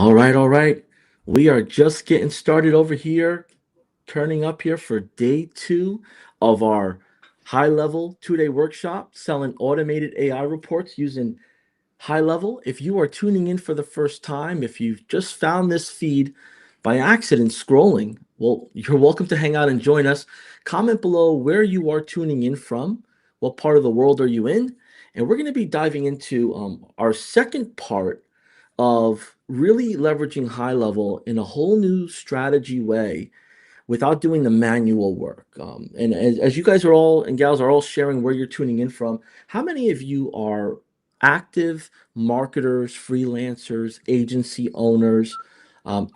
All right, all right. We are just getting started over here, turning up here for day two of our high level 2-day workshop selling automated AI reports using high level. If you are tuning in for the first time, if you've just found this feed by accident scrolling, well, you're welcome to hang out and join us. Comment below where you are tuning in from, what part of the world are you in, and we're going to be diving into our second part of really leveraging high level in a whole new strategy way without doing the manual work. And as you guys are all and gals are all sharing where you're tuning in from, how many of you are active marketers, freelancers, agency owners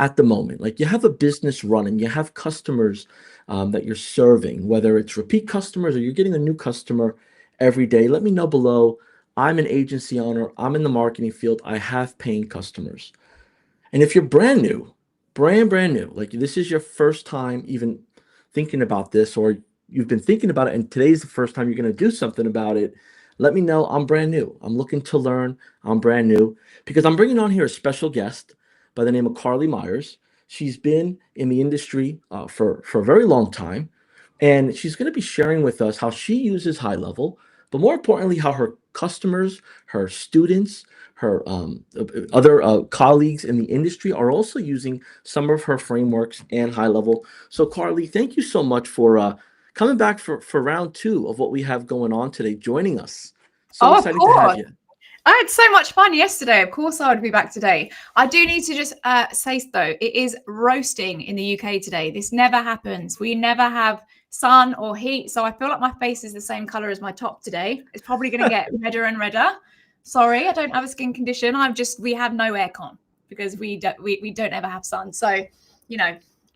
at the moment? Like you have a business running, you have customers that you're serving, whether it's repeat customers or you're getting a new customer every day. Let me know below. I'm an agency owner. I'm in the marketing field. I have paying customers. And if you're brand new, brand new, like this is your first time even thinking about this, or you've been thinking about it and today's the first time you're going to do something about it, let me know. I'm brand new. I'm looking to learn. I'm brand new because I'm bringing on here a special guest by the name of Carly Myers. She's been in the industry for a very long time, and she's going to be sharing with us how she uses high level, but more importantly, how her customers, her students, her other colleagues in the industry are also using some of her frameworks and high level. So Carly, thank you so much for coming back for round two of what we have going on today, joining us. So Oh, of exciting to have course. you. I had so much fun yesterday. Of course, I would be back today. I do need to just say, though, it is roasting in the UK today. This never happens. We never have sun or heat. So I feel like my face is the same color as my top today. It's probably going to get redder and redder. Sorry, I don't have a skin condition. We have no aircon because we don't ever have sun. So,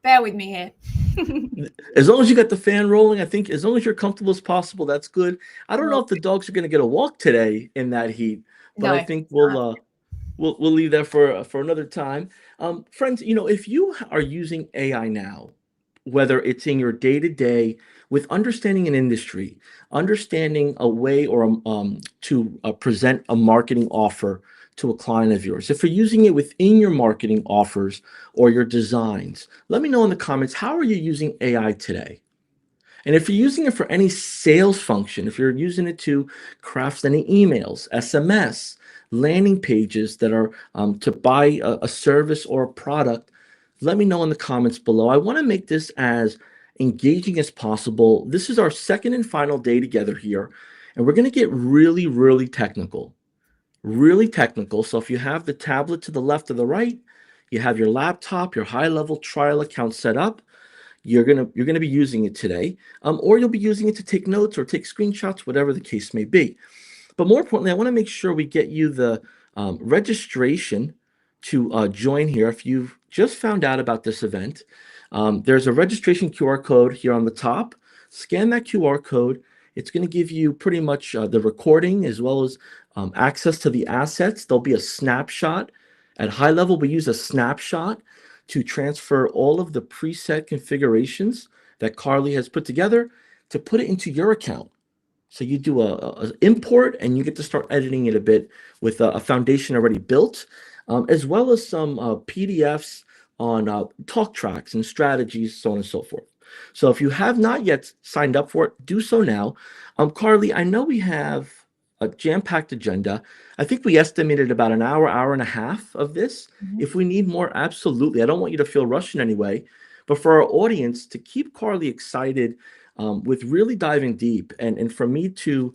bear with me here. As long as you got the fan rolling, I think as long as you're comfortable as possible, that's good. I don't know Well, if the dogs are going to get a walk today in that heat, but I no. think we'll leave that for another time. Friends, if you are using AI now, whether it's in your day to day with understanding an industry, understanding a way or to present a marketing offer to a client of yours. If you're using it within your marketing offers or your designs, let me know in the comments, how are you using AI today? And if you're using it for any sales function, if you're using it to craft any emails, SMS, landing pages that are to buy a service or a product, let me know in the comments below. I want to make this as engaging as possible. This is our second and final day together here, and we're going to get really, really technical. Really technical. So if you have the tablet to the left or the right, you have your laptop, your high-level trial account set up, you're gonna be using it today, or you'll be using it to take notes or take screenshots, whatever the case may be. But more importantly, I want to make sure we get you the registration to join here. If you've just found out about this event, there's a registration QR code here on the top. Scan that QR code. It's going to give you pretty much the recording as well as access to the assets. There'll be a snapshot. At high level, we use a snapshot to transfer all of the preset configurations that Carly has put together to put it into your account. So you do a import and you get to start editing it a bit with a foundation already built, as well as some PDFs on talk tracks and strategies, so on and so forth. So if you have not yet signed up for it, do so now. Carly, I know we have a jam-packed agenda. I think we estimated about an hour, hour and a half of this. Mhm. If we need more, absolutely. I don't want you to feel rushed in any way. But for our audience, to keep Carly excited with really diving deep and for me to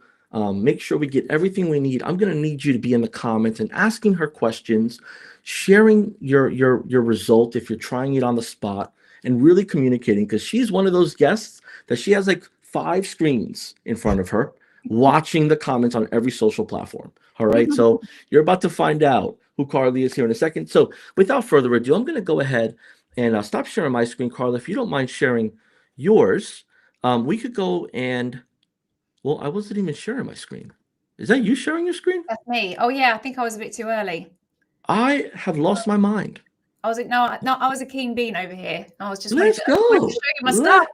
make sure we get everything we need, I'm going to need you to be in the comments and asking her questions, sharing your result if you're trying it on the spot, and really communicating, because she's one of those guests that she has like 5 screens in front of her watching the comments on every social platform. All right. So you're about to find out who Carly is here in a second. So without further ado, I'm going to go ahead and stop sharing my screen, Carla. If you don't mind sharing yours, we could go and, well, I wasn't even sharing my screen. Is that you sharing your screen? That's me. Oh, yeah. I think I was a bit too early. I have lost my mind. I was like, no, I was a keen bean over here. I was just Let's I just wanted to go. show you my stuff.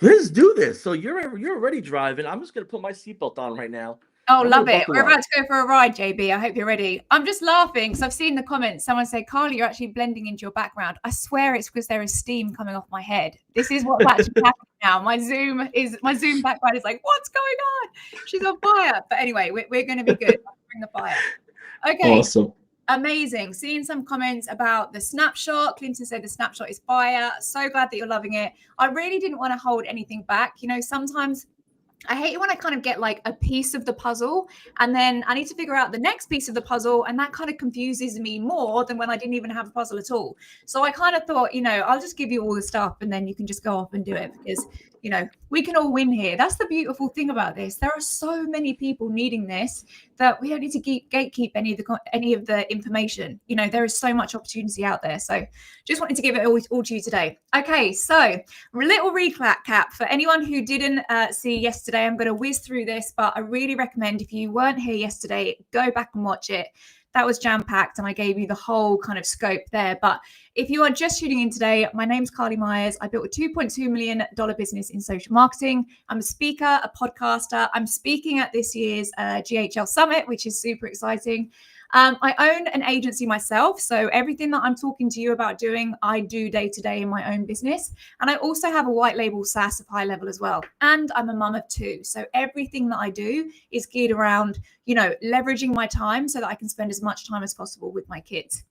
Let's do this. So you're already driving. I'm just gonna put my seatbelt on right now. Oh, I'm gonna love it. buckle We're up. about to go for a ride, JB. I hope you're ready. I'm just laughing because I've seen the comments. Someone say, Carly, you're actually blending into your background. I swear it's because there is steam coming off my head. This is what's actually happening now. My Zoom background is like, what's going on? She's on fire. But anyway, we're going to be good. I'll bring the fire. Okay. Awesome. Amazing. Seeing some comments about the snapshot. Clinton said the snapshot is fire. So glad that you're loving it. I really didn't want to hold anything back. You know, sometimes I hate it when I kind of get like a piece of the puzzle and then I need to figure out the next piece of the puzzle. And that kind of confuses me more than when I didn't even have a puzzle at all. So I kind of thought, you know, I'll just give you all the stuff and then you can just go off and do it because, you know, we can all win here. That's the beautiful thing about this. There are so many people needing this that we don't need to gatekeep any of the information. You know, there is so much opportunity out there. So just wanted to give it all to you today. Okay, so a little recap for anyone who didn't see yesterday. I'm going to whiz through this, but I really recommend if you weren't here yesterday, go back and watch it. That was jam-packed and I gave you the whole kind of scope there. But if you are just tuning in today, my name's Carly Myers. I built a $2.2 million business in social marketing. I'm a speaker, a podcaster. I'm speaking at this year's GHL Summit, which is super exciting. I own an agency myself. So everything that I'm talking to you about doing, I do day to day in my own business. And I also have a white label SaaS of HighLevel as well. And I'm a mum of two. So everything that I do is geared around, you know, leveraging my time so that I can spend as much time as possible with my kids.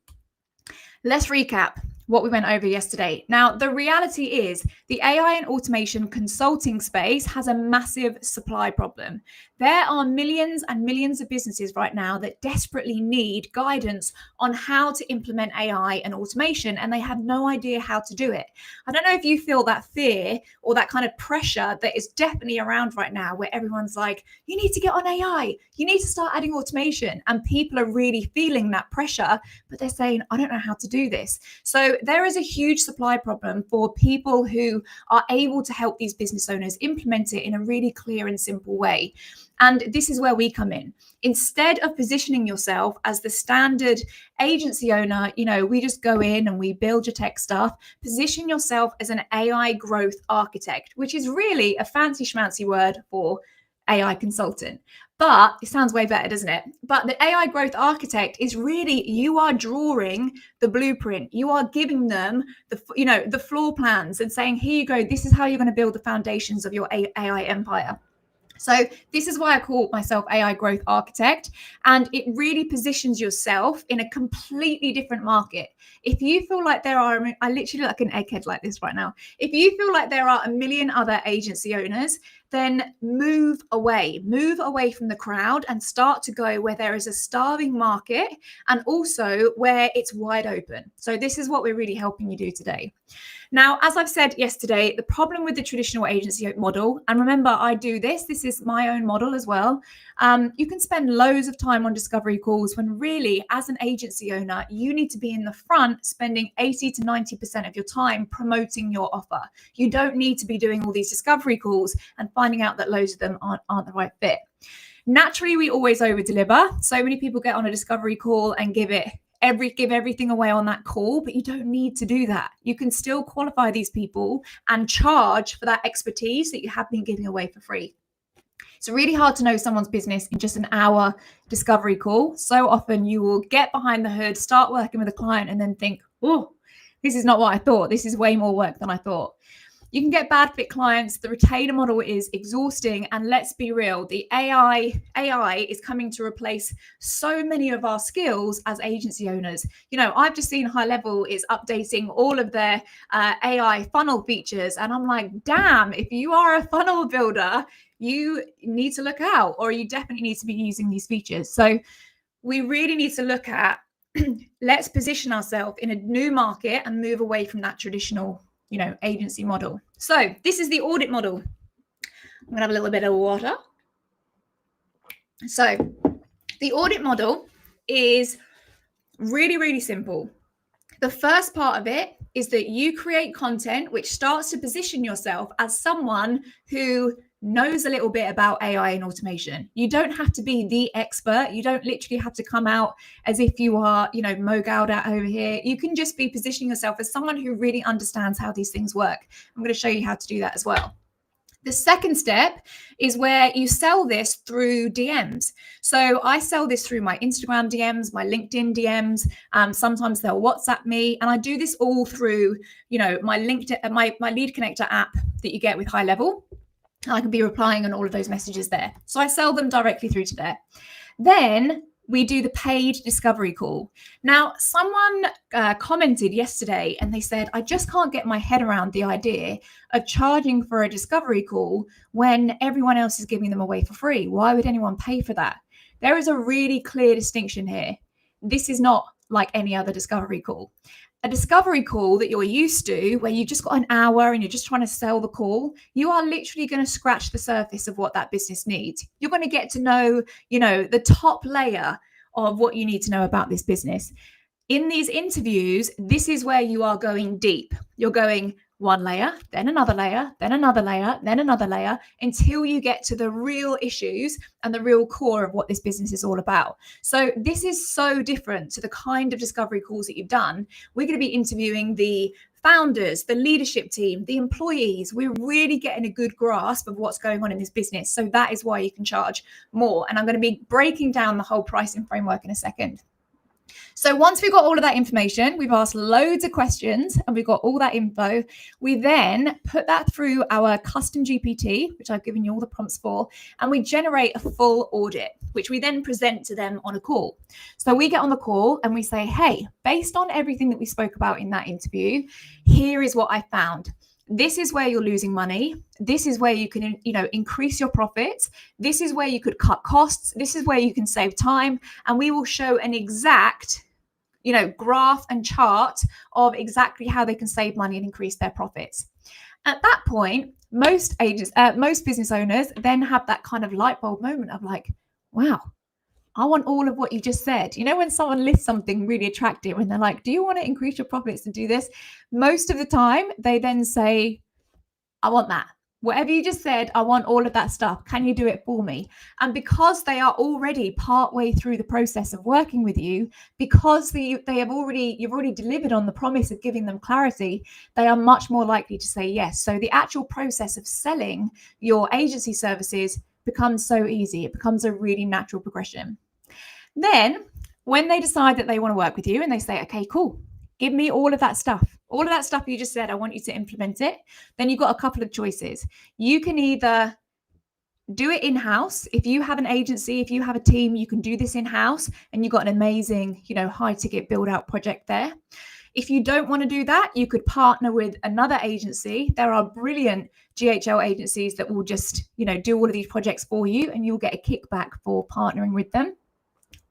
Let's recap what we went over yesterday. Now, the reality is the AI and automation consulting space has a massive supply problem. There are millions and millions of businesses right now that desperately need guidance on how to implement AI and automation, and they have no idea how to do it. I don't know if you feel that fear or that kind of pressure that is definitely around right now, where everyone's like, you need to get on AI, you need to start adding automation, and people are really feeling that pressure, but they're saying, I don't know how to do this. So there is a huge supply problem for people who are able to help these business owners implement it in a really clear and simple way. And this is where we come in. Instead of positioning yourself as the standard agency owner, you know, we just go in and we build your tech stuff. Position yourself as an AI growth architect, which is really a fancy schmancy word for AI consultant. But it sounds way better, doesn't it? But the AI growth architect is really, you are drawing the blueprint. You are giving them the floor plans and saying, here you go, this is how you're going to build the foundations of your AI empire. So this is why I call myself AI growth architect, and it really positions yourself in a completely different market. If you feel like I literally look like an egghead like this right now. If you feel like there are a million other agency owners, then move away from the crowd and start to go where there is a starving market and also where it's wide open. So this is what we're really helping you do today. Now, as I've said yesterday, the problem with the traditional agency model, and remember, I do this is my own model as well. You can spend loads of time on discovery calls when really, as an agency owner, you need to be in the front spending 80 to 90% of your time promoting your offer. You don't need to be doing all these discovery calls and finding out that loads of them aren't the right fit. Naturally, we always over deliver. So many people get on a discovery call and give everything away on that call, but you don't need to do that. You can still qualify these people and charge for that expertise that you have been giving away for free. It's really hard to know someone's business in just an hour discovery call. So often you will get behind the hood, start working with a client, and then think, oh, this is not what I thought. This is way more work than I thought. You can get bad fit clients. The retainer model is exhausting. And let's be real, the AI is coming to replace so many of our skills as agency owners. You know, I've just seen HighLevel is updating all of their AI funnel features. And I'm like, damn, if you are a funnel builder, you need to look out, or you definitely need to be using these features. So we really need to look at, let's position ourselves in a new market and move away from that traditional agency model. So this is the audit model. I'm gonna have a little bit of water. So the audit model is really, really simple. The first part of it is that you create content which starts to position yourself as someone who knows a little bit about AI and automation. You don't have to be the expert. You don't literally have to come out as if you are, Mo Gaudat over here. You can just be positioning yourself as someone who really understands how these things work. I'm going to show you how to do that as well. The second step is where you sell this through DMs. So I sell this through my Instagram DMs, my LinkedIn DMs. Sometimes they'll WhatsApp me, and I do this all through, my LinkedIn, my lead connector app that you get with HighLevel. I can be replying on all of those messages there. So I sell them directly through to there. Then we do the paid discovery call. Now, someone commented yesterday and they said, I just can't get my head around the idea of charging for a discovery call when everyone else is giving them away for free. Why would anyone pay for that? There is a really clear distinction here. This is not like any other discovery call. A discovery call that you're used to, where you've just got an hour and you're just trying to sell the call, you are literally going to scratch the surface of what that business needs. You're going to get to know, the top layer of what you need to know about this business. In these interviews, this is where you are going deep. You're going one layer, then another layer, then another layer, then another layer, until you get to the real issues and the real core of what this business is all about. So this is so different to the kind of discovery calls that you've done. We're going to be interviewing the founders, the leadership team, the employees. We're really getting a good grasp of what's going on in this business. So that is why you can charge more. And I'm going to be breaking down the whole pricing framework in a second. So once we've got all of that information, we've asked loads of questions and we've got all that info, we then put that through our custom GPT, which I've given you all the prompts for, and we generate a full audit, which we then present to them on a call. So we get on the call and we say, hey, based on everything that we spoke about in that interview, here is what I found. This is where you're losing money. This is where you can, increase your profits. This is where you could cut costs. This is where you can save time. And we will show an exact, graph and chart of exactly how they can save money and increase their profits. At that point, most business owners then have that kind of light bulb moment of like, wow, I want all of what you just said. When someone lists something really attractive and they're like, do you want to increase your profits and do this? Most of the time, they then say, I want that. Whatever you just said, I want all of that stuff. Can you do it for me? And because they are already partway through the process of working with you, because you've already delivered on the promise of giving them clarity, they are much more likely to say yes. So the actual process of selling your agency services becomes so easy. It becomes a really natural progression. Then when they decide that they want to work with you and they say, okay, cool, give me all of that stuff you just said, I want you to implement it. Then you've got a couple of choices. You can either do it in-house. If you have an agency, if you have a team, you can do this in-house and you've got an amazing, high ticket build out project there. If you don't want to do that, you could partner with another agency. There are brilliant GHL agencies that will just, do all of these projects for you and you'll get a kickback for partnering with them.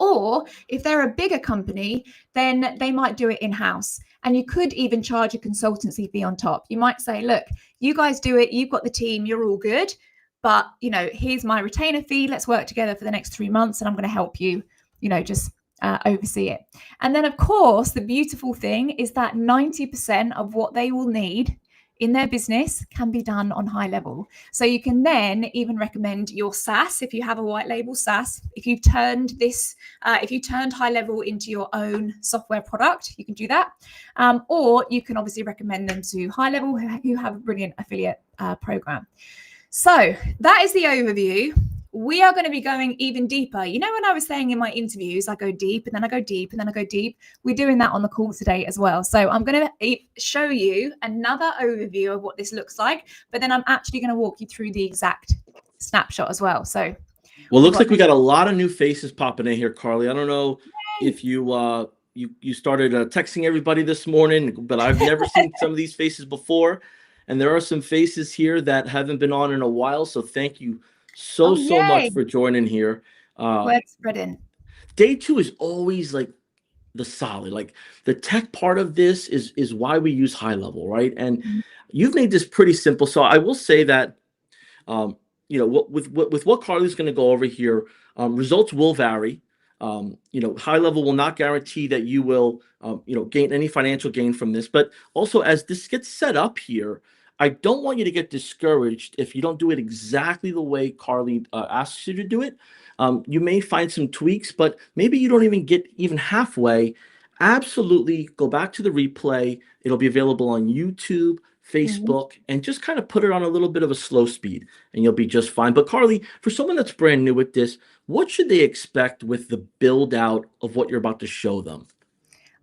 Or if they're a bigger company, then they might do it in-house. And you could even charge a consultancy fee on top. You might say, look, you guys do it. You've got the team. You're all good. But, here's my retainer fee. Let's work together for the next 3 months. And I'm going to help you, just oversee it. And then, of course, the beautiful thing is that 90% of what they will need in their business can be done on HighLevel. So you can then even recommend your SaaS if you have a white label SaaS. If you've turned HighLevel into your own software product, you can do that. Or you can obviously recommend them to HighLevel who have a brilliant affiliate program. So that is the overview. We are going to be going even deeper. When I was saying in my interviews, I go deep and then I go deep and then I go deep. We're doing that on the call today as well. So I'm going to show you another overview of what this looks like, but then I'm actually going to walk you through the exact snapshot as well. So, well, looks like we got a lot of new faces popping in here, Carly. I don't know if you started texting everybody this morning, but I've never seen some of these faces before. And there are some faces here that haven't been on in a while. So thank you so much for joining here. Word spreading. Day two is always like the solid, like the tech part of this is why we use HighLevel, right? And you've made this pretty simple. So I will say that, with what Carly's going to go over here, results will vary. HighLevel will not guarantee that you will, gain any financial gain from this. But also, as this gets set up here, I don't want you to get discouraged if you don't do it exactly the way Carly asks you to do it. You may find some tweaks, but maybe you don't even get even halfway. Absolutely go back to the replay. It'll be available on YouTube, Mhm. Facebook, and just kind of put it on a little bit of a slow speed, and you'll be just fine. But Carly, for someone that's brand new with this, what should they expect with the build out of what you're about to show them?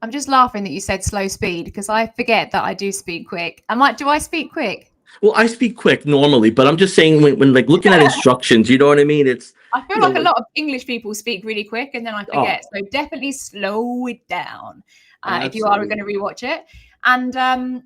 I'm just laughing that you said slow speed because I forget that I do speak quick. Do I speak quick? Well, I speak quick normally, but I'm just saying when like looking at instructions, you know what I mean? It's, I feel like a like, lot of English people speak really quick and then I oh, forget. So definitely slow it down if you are going to absolutely. rewatch it. And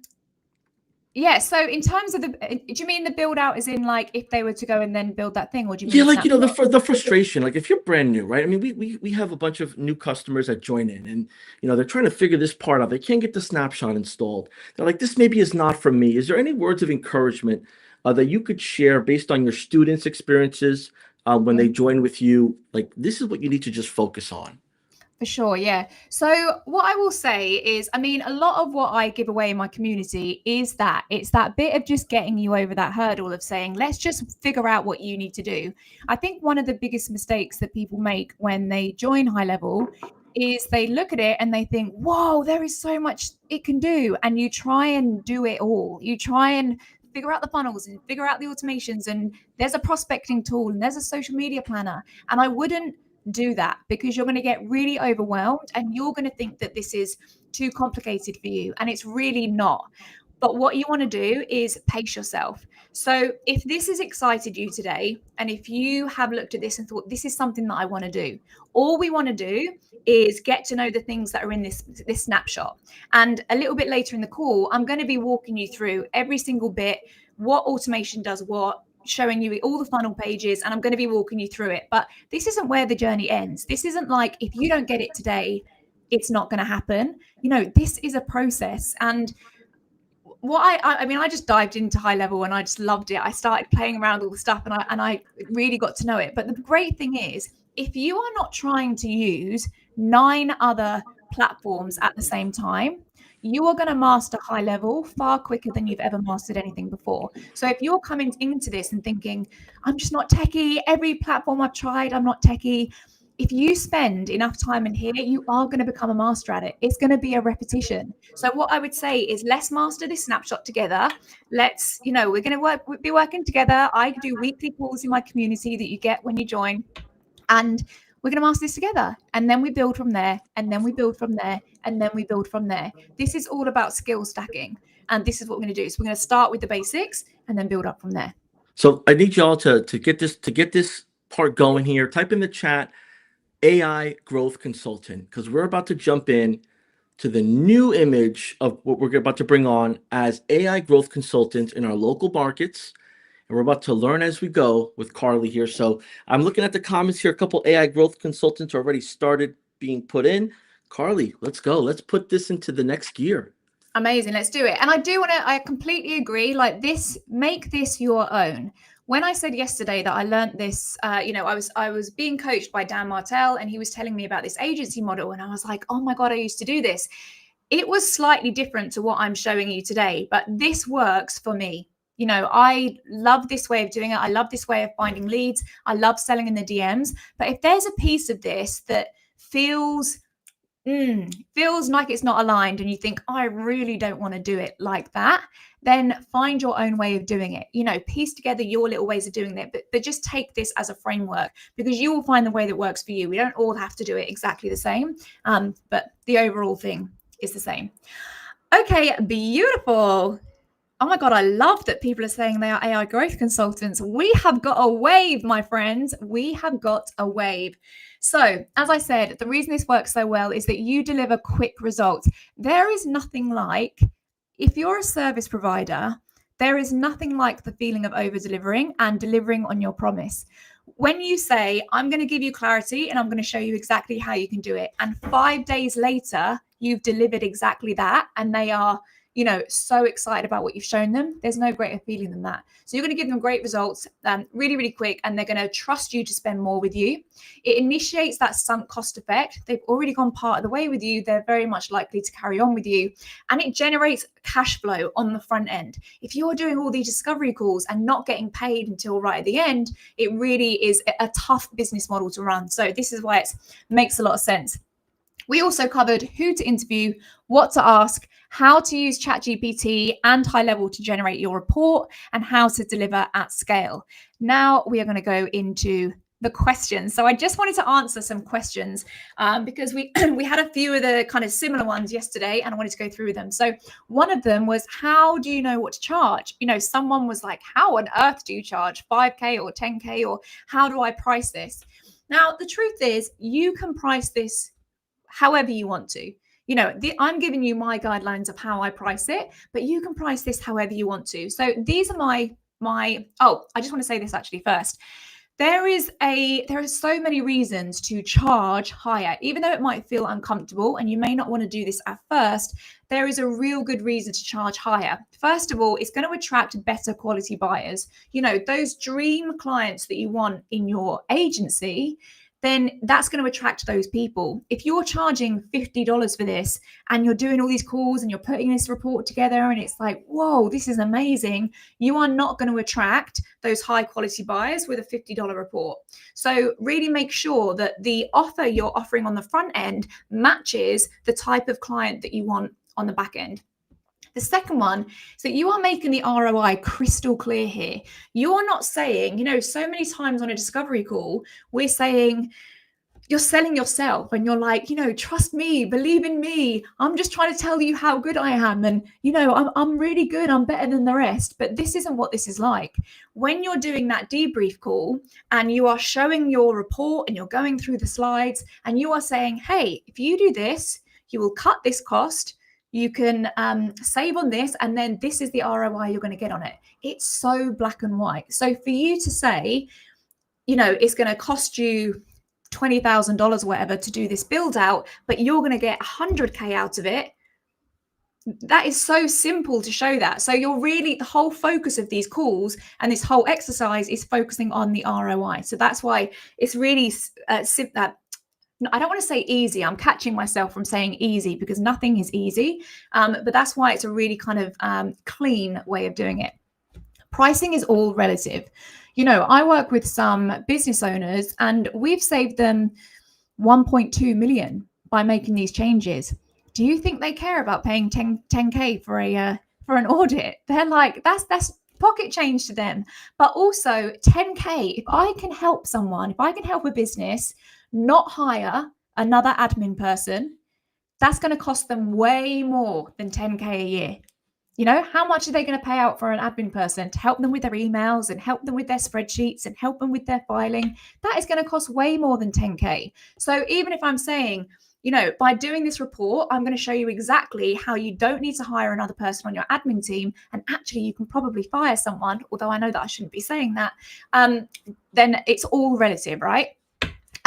yeah, so in terms of do you mean the build out is in like if they were to go and then build that thing, or do you mean Yeah, the like, snapshot? the frustration. Like, if you're brand new, right? I mean, we have a bunch of new customers that join in, and they're trying to figure this part out. They can't get the snapshot installed. They're like, this maybe is not for me. Is there any words of encouragement that you could share based on your students' experiences when they join with you? Like, this is what you need to just focus on. For sure, yeah. So what I will say is, I mean, a lot of what I give away in my community is that it's that bit of just getting you over that hurdle of saying, let's just figure out what you need to do. I think one of the biggest mistakes that people make when they join HighLevel is they look at it and they think, whoa, there is so much it can do. And you try and do it all. You try and figure out the funnels and figure out the automations. And there's a prospecting tool and there's a social media planner. And I wouldn't do that because you're going to get really overwhelmed and you're going to think that this is too complicated for you, and it's really not. But what you want to do is pace yourself. So if this has excited you today, and if you have looked at this and thought this is something that I want to do, all we want to do is get to know the things that are in this snapshot. And a little bit later in the call, I'm going to be walking you through every single bit, what automation does what, showing you all the funnel pages, and I'm going to be walking you through it. But this isn't where the journey ends. This isn't like if you don't get it today, it's not going to happen. This is a process. And I mean, I just dived into HighLevel and I just loved it. I started playing around all the stuff and I really got to know it. But the great thing is, if you are not trying to use 9 other platforms at the same time, you are going to master HighLevel far quicker than you've ever mastered anything before. So if you're coming into this and thinking, I'm just not techie, every platform I've tried, I'm not techie. If you spend enough time in here, you are going to become a master at it. It's going to be a repetition. So what I would say is let's master this snapshot together. We're going to be working together. I do weekly calls in my community that you get when you join, and we're going to master this together. And then we build from there, and then we build from there, and then we build from there. This is all about skill stacking. And this is what we're going to do. So we're going to start with the basics and then build up from there. So I need y'all to get this part going here. Type in the chat AI growth consultant, because we're about to jump in to the new image of what we're about to bring on as AI growth consultants in our local markets. And we're about to learn as we go with Carly here. So I'm looking at the comments here. A couple AI growth consultants already started being put in. Carly, let's go. Let's put this into the next gear. Amazing. Let's do it. And I completely agree. Like this, make this your own. When I said yesterday that I learned this, I was being coached by Dan Martell and he was telling me about this agency model. And I was like, oh my God, I used to do this. It was slightly different to what I'm showing you today, but this works for me. I love this way of doing it. I love this way of finding leads. I love selling in the DMs. But if there's a piece of this that feels like it's not aligned and you think, I really don't want to do it like that, then find your own way of doing it. Piece together your little ways of doing it, but just take this as a framework because you will find the way that works for you. We don't all have to do it exactly the same, but the overall thing is the same. Okay, beautiful. Oh my God, I love that people are saying they are AI growth consultants. We have got a wave, my friends. We have got a wave. So, as I said, the reason this works so well is that you deliver quick results. There is nothing like, if you're a service provider, there is nothing like the feeling of over delivering and delivering on your promise. When you say, I'm going to give you clarity and I'm going to show you exactly how you can do it, and 5 days later, you've delivered exactly that, and they are so excited about what you've shown them. There's no greater feeling than that. So you're going to give them great results really, really quick, and they're going to trust you to spend more with you. It initiates that sunk cost effect. They've already gone part of the way with you. They're very much likely to carry on with you. And it generates cash flow on the front end. If you're doing all these discovery calls and not getting paid until right at the end, it really is a tough business model to run. So this is why it makes a lot of sense. We also covered who to interview, what to ask, how to use ChatGPT and HighLevel to generate your report, and how to deliver at scale. Now we are going to go into the questions. So I just wanted to answer some questions because we we had a few of the kind of similar ones yesterday, and I wanted to go through them. So one of them was, how do you know what to charge? You know, someone was like, how on earth do you charge 5K or 10K, or how do I price this? Now, the truth is, you can price this however you want to. You know, I'm giving you my guidelines of how I price it, but you can price this however you want to. So these are my oh, I just want to say this actually first. There are so many reasons to charge higher, even though it might feel uncomfortable and you may not want to do this at first. There is a real good reason to charge higher. First of all, it's going to attract better quality buyers. You know, those dream clients that you want in your agency, then that's going to attract those people. If you're charging $50 for this and you're doing all these calls and you're putting this report together and it's like, whoa, this is amazing, you are not going to attract those high quality buyers with a $50 report. So really make sure that the offer you're offering on the front end matches the type of client that you want on the back end. The second one is that you are making the ROI crystal clear here. You're not saying, you know, so many times on a discovery call, we're saying, you're selling yourself and you're like, you know, trust me, believe in me. I'm just trying to tell you how good I am. And, you know, I'm really good. I'm better than the rest. But this isn't what this is like. When you're doing that debrief call and you are showing your report and you're going through the slides and you are saying, hey, if you do this, you will cut this cost. You can save on this, and then this is the ROI you're going to get on it. It's so black and white. So for you to say, you know, it's going to cost you $20,000 or whatever to do this build out, but you're going to get 100K out of it. That is so simple to show that. So you're really, the whole focus of these calls and this whole exercise is focusing on the ROI. So that's why it's really I don't want to say easy. I'm catching myself from saying easy because nothing is easy. But that's why it's a really kind of clean way of doing it. Pricing is all relative. You know, I work with some business owners and we've saved them 1.2 million by making these changes. Do you think they care about paying 10K for an audit? They're like, that's pocket change to them. But also 10K, if I can help someone, if I can help a business not hire another admin person, that's going to cost them way more than 10K a year. You know, how much are they going to pay out for an admin person to help them with their emails and help them with their spreadsheets and help them with their filing? That is going to cost way more than 10K. So even if I'm saying, you know, by doing this report, I'm going to show you exactly how you don't need to hire another person on your admin team. And actually, you can probably fire someone, although I know that I shouldn't be saying that, then it's all relative, right?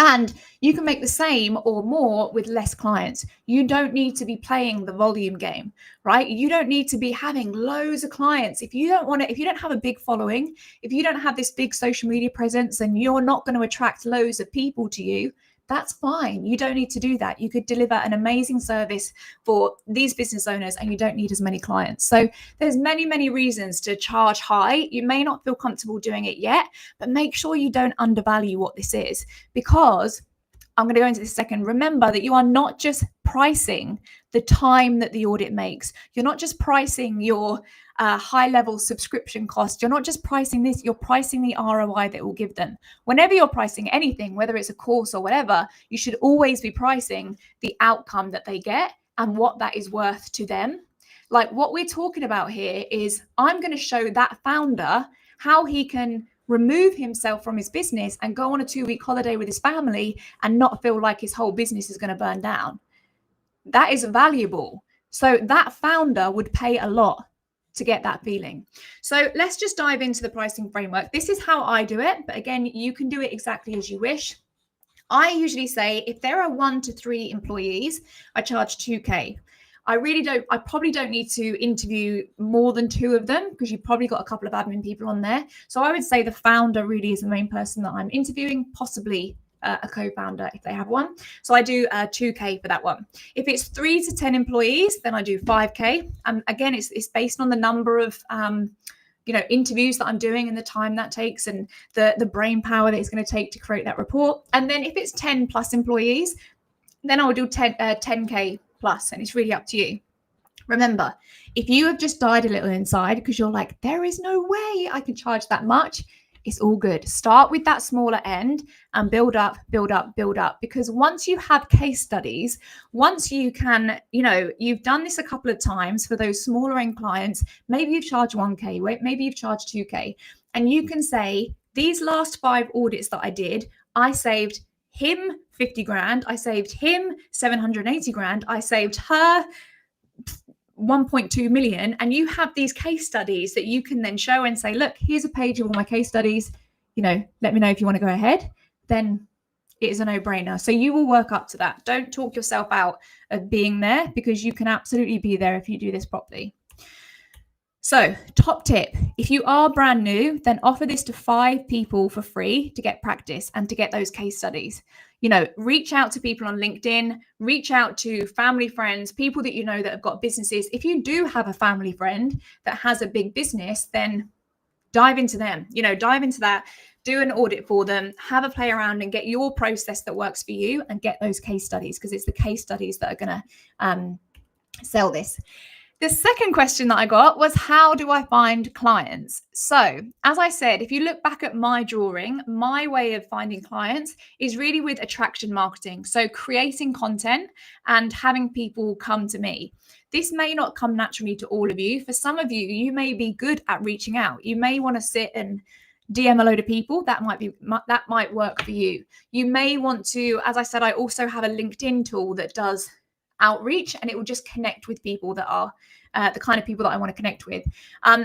And you can make the same or more with less clients. You don't need to be playing the volume game, right? You don't need to be having loads of clients. If you don't have a big following, if you don't have this big social media presence and you're not going to attract loads of people to you, that's fine. You don't need to do that. You could deliver an amazing service for these business owners and you don't need as many clients. So there's many, many reasons to charge high. You may not feel comfortable doing it yet, but make sure you don't undervalue what this is, because I'm going to go into this second. Remember that you are not just pricing the time that the audit makes. You're not just pricing your high-level subscription cost. You're not just pricing this, you're pricing the ROI that it will give them. Whenever you're pricing anything, whether it's a course or whatever, you should always be pricing the outcome that they get and what that is worth to them. Like what we're talking about here is I'm going to show that founder how he can remove himself from his business and go on a 2-week holiday with his family and not feel like his whole business is going to burn down. That is valuable. So that founder would pay a lot to get that feeling. So let's just dive into the pricing framework. This is how I do it, but again, you can do it exactly as you wish. I usually say if there are 1 to 3 employees, I charge 2K. I probably don't need to interview more than 2 of them because you've probably got a couple of admin people on there. So I would say the founder really is the main person that I'm interviewing, possibly a co-founder if they have one. So I do 2K for that one. If it's 3 to 10 employees, then I do 5K. Again, it's based on the number of interviews that I'm doing and the time that takes and the brain power that it's going to take to create that report. And then if it's 10 plus employees, then I will do 10K plus, and it's really up to you. Remember, if you have just died a little inside because you're like, there is no way I can charge that much, it's all good. Start with that smaller end and build up, build up, build up. Because once you have case studies, once you can, you've done this a couple of times for those smaller end clients, maybe you've charged 1K, maybe you've charged 2K, and you can say, these last 5 audits that I did, I saved him 50 grand, I saved him 780 grand, I saved her 1.2 million. And you have these case studies that you can then show and say, look, here's a page of all my case studies, let me know if you want to go ahead. Then it is a no-brainer. So you will work up to that. Don't talk yourself out of being there, because you can absolutely be there if you do this properly. So, top tip, if you are brand new, then offer this to 5 people for free to get practice and to get those case studies. Reach out to people on LinkedIn, reach out to family, friends, people that that have got businesses. If you do have a family friend that has a big business, then dive into them, dive into that, do an audit for them, have a play around and get your process that works for you and get those case studies, because it's the case studies that are going to sell this. The second question that I got was, how do I find clients? So, as I said, if you look back at my drawing, my way of finding clients is really with attraction marketing. So creating content and having people come to me. This may not come naturally to all of you. For some of you, you may be good at reaching out. You may want to sit and DM a load of people. That might work for you. You may want to, as I said, I also have a LinkedIn tool that does outreach, and it will just connect with people that are the kind of people that I want to connect with.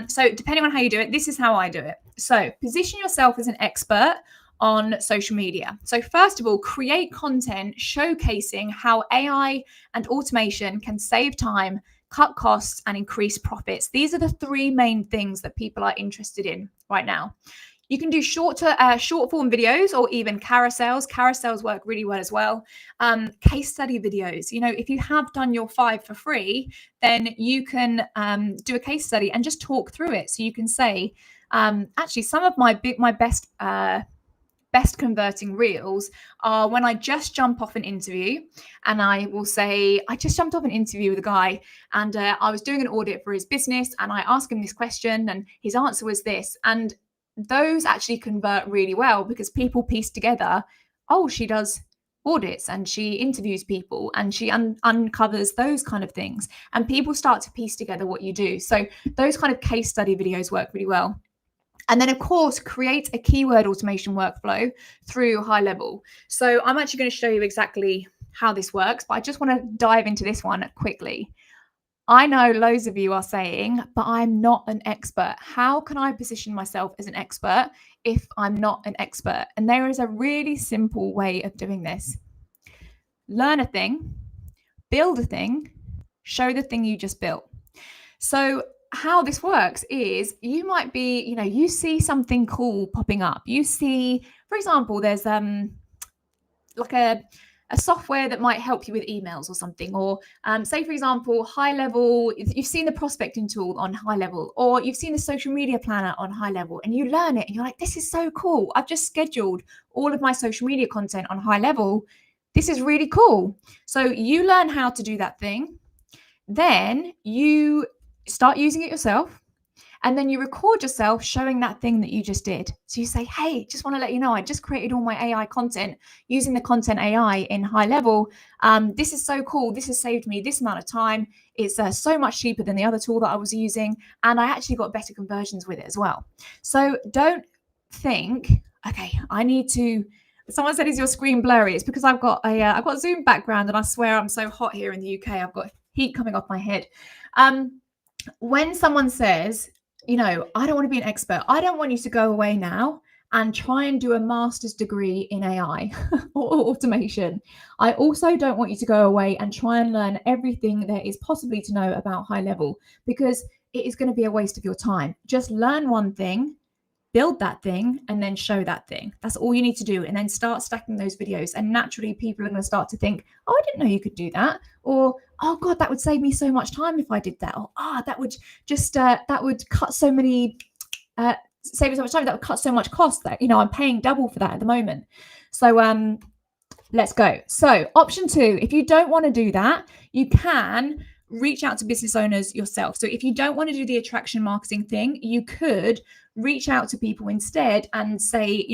So depending on how you do it, this is how I do it. So position yourself as an expert on social media. So first of all, create content showcasing how AI and automation can save time, cut costs, and increase profits. These are the 3 main things that people are interested in right now. You can do short form videos or even carousels. Carousels work really well as well. Case study videos. If you have done your 5 for free, then you can do a case study and just talk through it. So you can say, actually, some of my best converting reels are when I just jump off an interview, and I will say, I just jumped off an interview with a guy, and I was doing an audit for his business, and I asked him this question, and his answer was this. And those actually convert really well, because people piece together, oh, she does audits and she interviews people and she uncovers those kind of things, and people start to piece together what you do. So those kind of case study videos work really well. And then, of course, create a keyword automation workflow through HighLevel. So I'm actually going to show you exactly how this works, but I just want to dive into this one quickly. I know loads of you are saying, but I'm not an expert. How can I position myself as an expert if I'm not an expert? And there is a really simple way of doing this. Learn a thing, build a thing, show the thing you just built. So how this works is, you might be, you see something cool popping up. You see, for example, there's like a software that might help you with emails or something, or say, for example, HighLevel, you've seen the prospecting tool on HighLevel, or you've seen the social media planner on HighLevel, and you learn it and you're like, this is so cool. I've just scheduled all of my social media content on HighLevel. This is really cool. So you learn how to do that thing. Then you start using it yourself. And then you record yourself showing that thing that you just did. So you say, hey, just want to let you know, I just created all my AI content using the content AI in HighLevel. This is so cool. This has saved me this amount of time. It's so much cheaper than the other tool that I was using. And I actually got better conversions with it as well. So don't think, okay, I need to, someone said, is your screen blurry? It's because I've got a Zoom background, and I swear I'm so hot here in the UK. I've got heat coming off my head. When someone says, I don't want to be an expert, I don't want you to go away now and try and do a master's degree in AI or automation. I also don't want you to go away and try and learn everything there is possibly to know about HighLevel, because it is going to be a waste of your time. Just learn one thing, build that thing, and then show that thing. That's all you need to do. And then start stacking those videos. And naturally, people are going to start to think, oh, I didn't know you could do that. Or, oh God, that would save me so much time if I did that. Or, that would just, that would cut so many, save me so much time. That would cut so much cost that, I'm paying double for that at the moment. So Let's go. So option 2, if you don't want to do that, you can reach out to business owners yourself. So if you don't want to do the attraction marketing thing, you could reach out to people instead and say,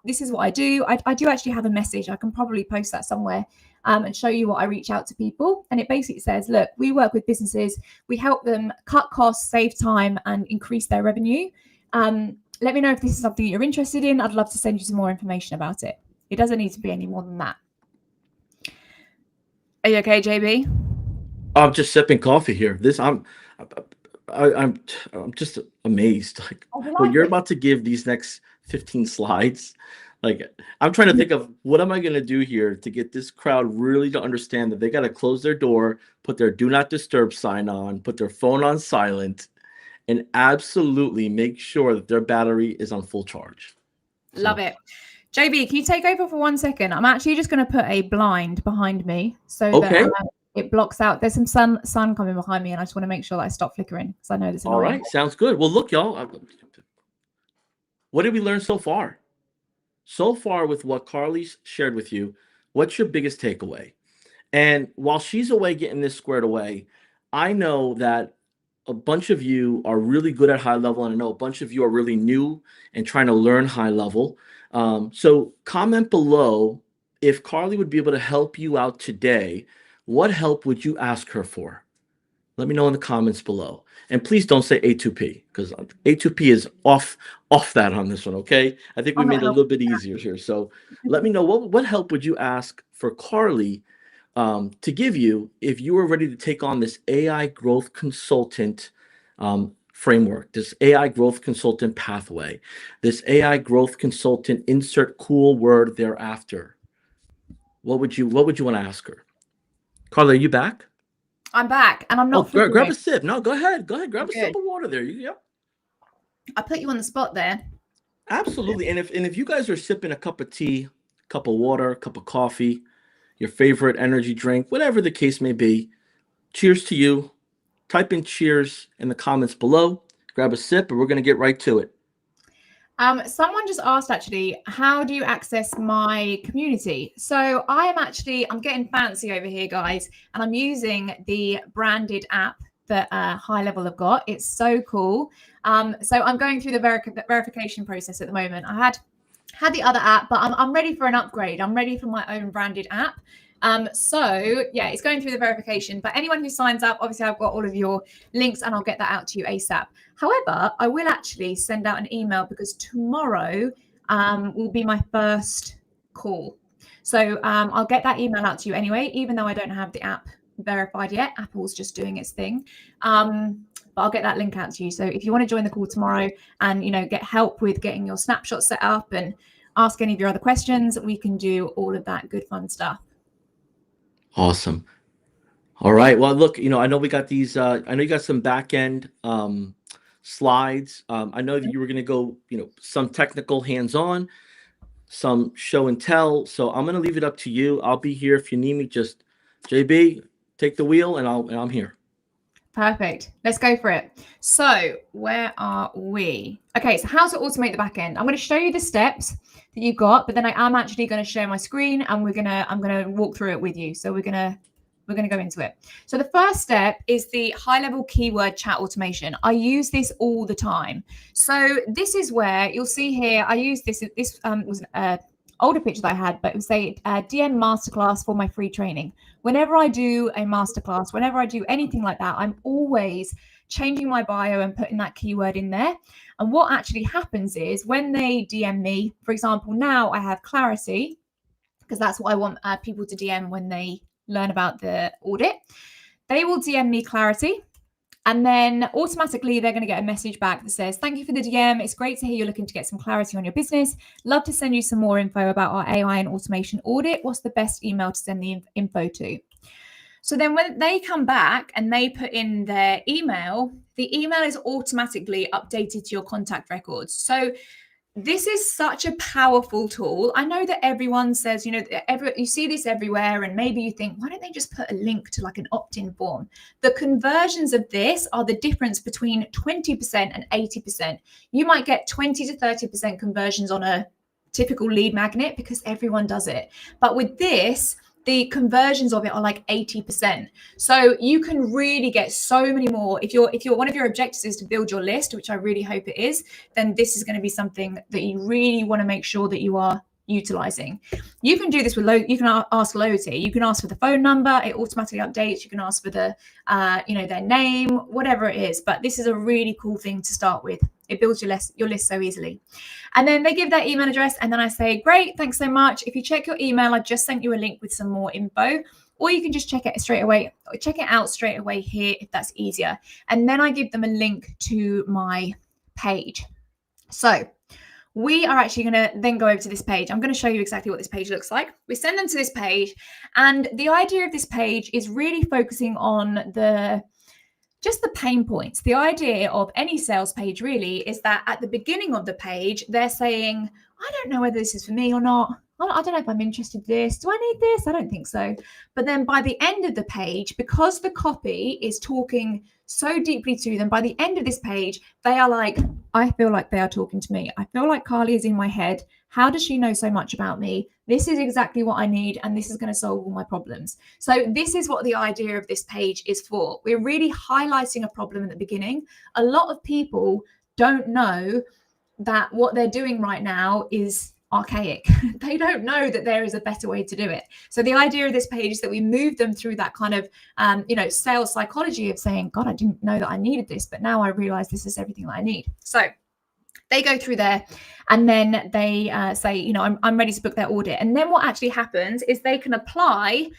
this is what I do. I do actually have a message. I can probably post that somewhere and show you what I reach out to people. And it basically says, look, we work with businesses. We help them cut costs, save time, and increase their revenue. Let me know if this is something you're interested in. I'd love to send you some more information about it. It doesn't need to be any more than that. Are you okay, JB? I'm just sipping coffee here. I'm just amazed. Like what you're about to give these next 15 slides. Like I'm trying to think of what am I going to do here to get this crowd really to understand that they got to close their door, put their do not disturb sign on, put their phone on silent, and absolutely make sure that their battery is on full charge. Love it. JB, can you take over for 1 second? I'm actually just going to put a blind behind me so that it blocks out. There's some sun coming behind me, and I just want to make sure that I stop flickering because I know this. All right, sounds good. Well, look, y'all. What did we learn so far? So far with what Carly's shared with you, what's your biggest takeaway? And while she's away getting this squared away, I know that a bunch of you are really good at HighLevel, and I know a bunch of you are really new and trying to learn HighLevel. So comment below if Carly would be able to help you out today. What help would you ask her for? Let me know in the comments below. And please don't say A2P because A2P is off that on this one, okay? I think we made it a little bit easier here. So let me know what help would you ask for Carly to give you if you were ready to take on this AI growth consultant framework, this AI growth consultant pathway, this AI growth consultant insert cool word thereafter. What would you want to ask her? Carly, are you back? I'm back, and I'm not. Grab a sip. No, go ahead. Grab a sip of water there. Yep. I put you on the spot there. Absolutely. And if you guys are sipping a cup of tea, cup of water, a cup of coffee, your favorite energy drink, whatever the case may be, cheers to you. Type in cheers in the comments below. Grab a sip, and we're going to get right to it. Someone just asked, actually, how do you access my community? So I'm getting fancy over here, guys, and I'm using the branded app that HighLevel have got. It's so cool. So I'm going through the verification process at the moment. I had the other app, but I'm ready for an upgrade. I'm ready for my own branded app. So yeah, it's going through the verification, but anyone who signs up, obviously I've got all of your links and I'll get that out to you ASAP. However, I will actually send out an email because tomorrow will be my first call. So I'll get that email out to you anyway, even though I don't have the app verified yet. Apple's just doing its thing. But I'll get that link out to you. So if you want to join the call tomorrow and, get help with getting your snapshot set up and ask any of your other questions, we can do all of that good fun stuff. Awesome. All right. Well, look, I know we got these, I know you got some backend slides. I know that you were going to go, some technical hands-on, some show and tell. So I'm going to leave it up to you. I'll be here if you need me. Just JB, take the wheel and I'm here. Perfect. Let's go for it. So where are we? Okay, so how to automate the backend. I'm going to show you the steps that you've got, but then I am actually going to share my screen and I'm going to walk through it with you. So we're going to go into it. So the first step is the HighLevel keyword chat automation. I use this all the time. So this is where you'll see here, I use this. This was an older picture that I had, but it was a DM masterclass for my free training. Whenever I do a masterclass, whenever I do anything like that, I'm always changing my bio and putting that keyword in there. And what actually happens is when they DM me, for example, now I have clarity, because that's what I want people to DM when they learn about the audit. They will DM me clarity. And then automatically they're going to get a message back that says, thank you for the DM. It's great to hear you're looking to get some clarity on your business. Love to send you some more info about our AI and automation audit. What's the best email to send the info to? So then when they come back and they put in their email, the email is automatically updated to your contact records. So this is such a powerful tool. I know that everyone says, you see this everywhere, and maybe you think, why don't they just put a link to like an opt-in form? The conversions of this are the difference between 20% and 80%. You might get 20 to 30% conversions on a typical lead magnet because everyone does it. But with this, the conversions of it are like 80%. So you can really get so many more. If you're one of your objectives is to build your list, which I really hope it is, then this is going to be something that you really want to make sure that you are utilizing. You can do this with you can ask loads here. You can ask for the phone number, it automatically updates. You can ask for the their name, whatever it is. But this is a really cool thing to start with. It builds your list so easily. And then they give their email address, and then I say, great, thanks so much. If you check your email, I just sent you a link with some more info, or you can just check it out straight away here if that's easier. And then I give them a link to my page. So we are actually going to then go over to this page. I'm going to show you exactly what this page looks like. We send them to this page, and the idea of this page is really focusing on just the pain points. The idea of any sales page really is that at the beginning of the page, they're saying, I don't know whether this is for me or not. I don't know if I'm interested in this. Do I need this? I don't think so. But then by the end of the page, because the copy is talking so deeply to them, by the end of this page, they are like, I feel like they are talking to me. I feel like Carly is in my head. How does she know so much about me? This is exactly what I need, and this is going to solve all my problems. So this is what the idea of this page is for. We're really highlighting a problem at the beginning. A lot of people don't know that what they're doing right now is archaic. They don't know that there is a better way to do it. So the idea of this page is that we move them through that kind of, sales psychology of saying, God, I didn't know that I needed this, but now I realize this is everything that I need. So they go through there, and then they say, I'm ready to book their audit. And then what actually happens is they can apply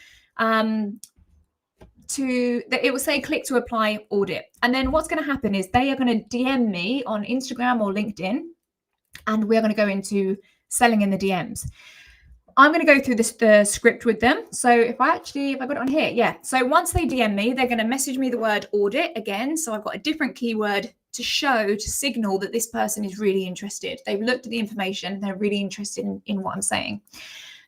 it will say click to apply audit. And then what's going to happen is they are going to DM me on Instagram or LinkedIn, and we're going to go into selling in the DMs. I'm going to go through the script with them. So if I got it on here, yeah. So once they DM me, they're going to message me the word audit again. So I've got a different keyword to signal that this person is really interested. They've looked at the information. They're really interested in what I'm saying.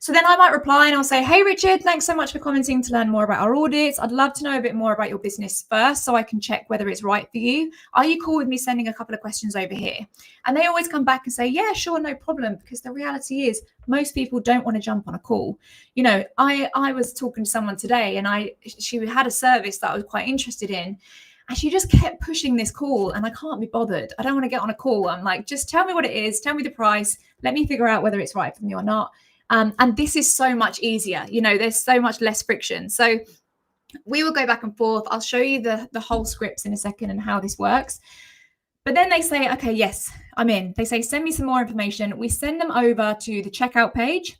So then I might reply and I'll say, hey, Richard, thanks so much for commenting to learn more about our audits. I'd love to know a bit more about your business first so I can check whether it's right for you. Are you cool with me sending a couple of questions over here? And they always come back and say, yeah, sure, no problem. Because the reality is most people don't want to jump on a call. I was talking to someone today, and she had a service that I was quite interested in. And she just kept pushing this call, and I can't be bothered. I don't want to get on a call. I'm like, just tell me what it is. Tell me the price. Let me figure out whether it's right for me or not. And this is so much easier. There's so much less friction. So we will go back and forth. I'll show you the whole scripts in a second and how this works. But then they say, okay, yes, I'm in. They say, send me some more information. We send them over to the checkout page.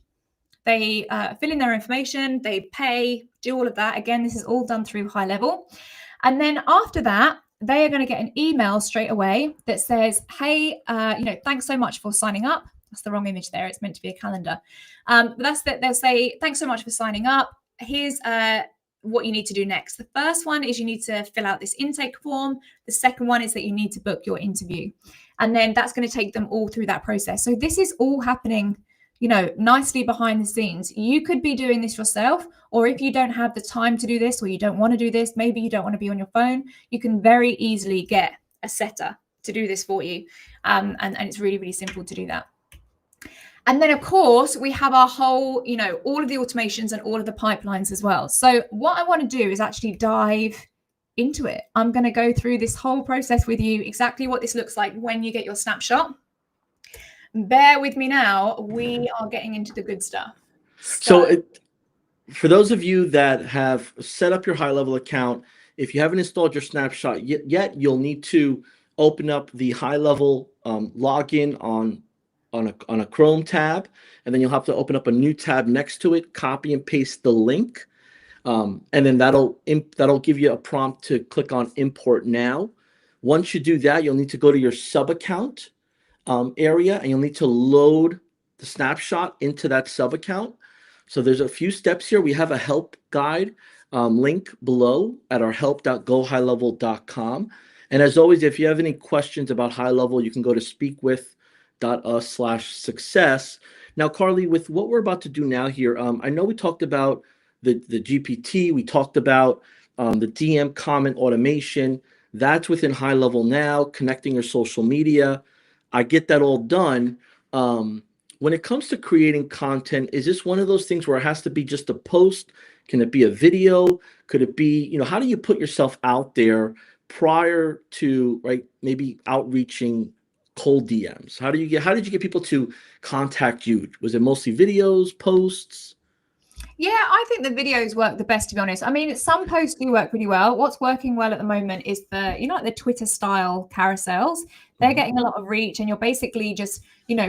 They fill in their information. They pay, do all of that. Again, this is all done through HighLevel. And then after that, they are going to get an email straight away that says, hey, thanks so much for signing up. That's the wrong image there. It's meant to be a calendar. But that's that. They'll say, thanks so much for signing up. Here's what you need to do next. The first one is you need to fill out this intake form. The second one is that you need to book your interview. And then that's going to take them all through that process. So this is all happening, nicely behind the scenes. You could be doing this yourself, or if you don't have the time to do this, or you don't want to do this, maybe you don't want to be on your phone, you can very easily get a setter to do this for you. And it's really, really simple to do that. And then, of course, we have our whole, all of the automations and all of the pipelines as well. So what I want to do is actually dive into it. I'm going to go through this whole process with you, exactly what this looks like when you get your snapshot. Bear with me now. We are getting into the good stuff. For those of you that have set up your HighLevel account, if you haven't installed your snapshot yet, you'll need to open up the HighLevel login on a Chrome tab, and then you'll have to open up a new tab next to it, copy and paste the link, and then that'll give you a prompt to click on import now. Once you do that, you'll need to go to your sub account area, and you'll need to load the snapshot into that sub account. So there's a few steps here. We have a help guide link below at our help.gohighlevel.com. And as always, if you have any questions about HighLevel, you can go to speakwith.us/success. Now, Carly, with what we're about to do now here, I know we talked about the GPT, we talked about the DM comment automation. That's within HighLevel now, connecting your social media. I get that all done. when it comes to creating content, is this one of those things where it has to be just a post? Can it be a video? Could it be, how do you put yourself out there prior to, right, maybe outreaching cold DMs? How did you get people to contact you? Was it mostly videos, posts? Yeah, I think the videos work the best, to be honest. I mean, some posts do work pretty well. What's working well at the moment is like the Twitter style carousels. They're Mhm. getting a lot of reach, and you're basically just,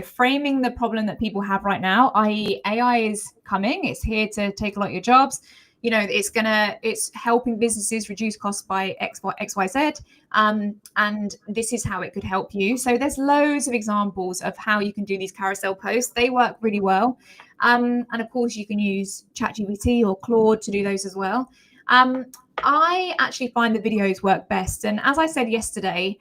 framing the problem that people have right now, i.e., AI is coming, it's here to take a lot of your jobs. It's helping businesses reduce costs by XYZ. And this is how it could help you. So there's loads of examples of how you can do these carousel posts. They work really well. And of course, you can use ChatGPT or Claude to do those as well. Um, I actually find the videos work best. And as I said yesterday,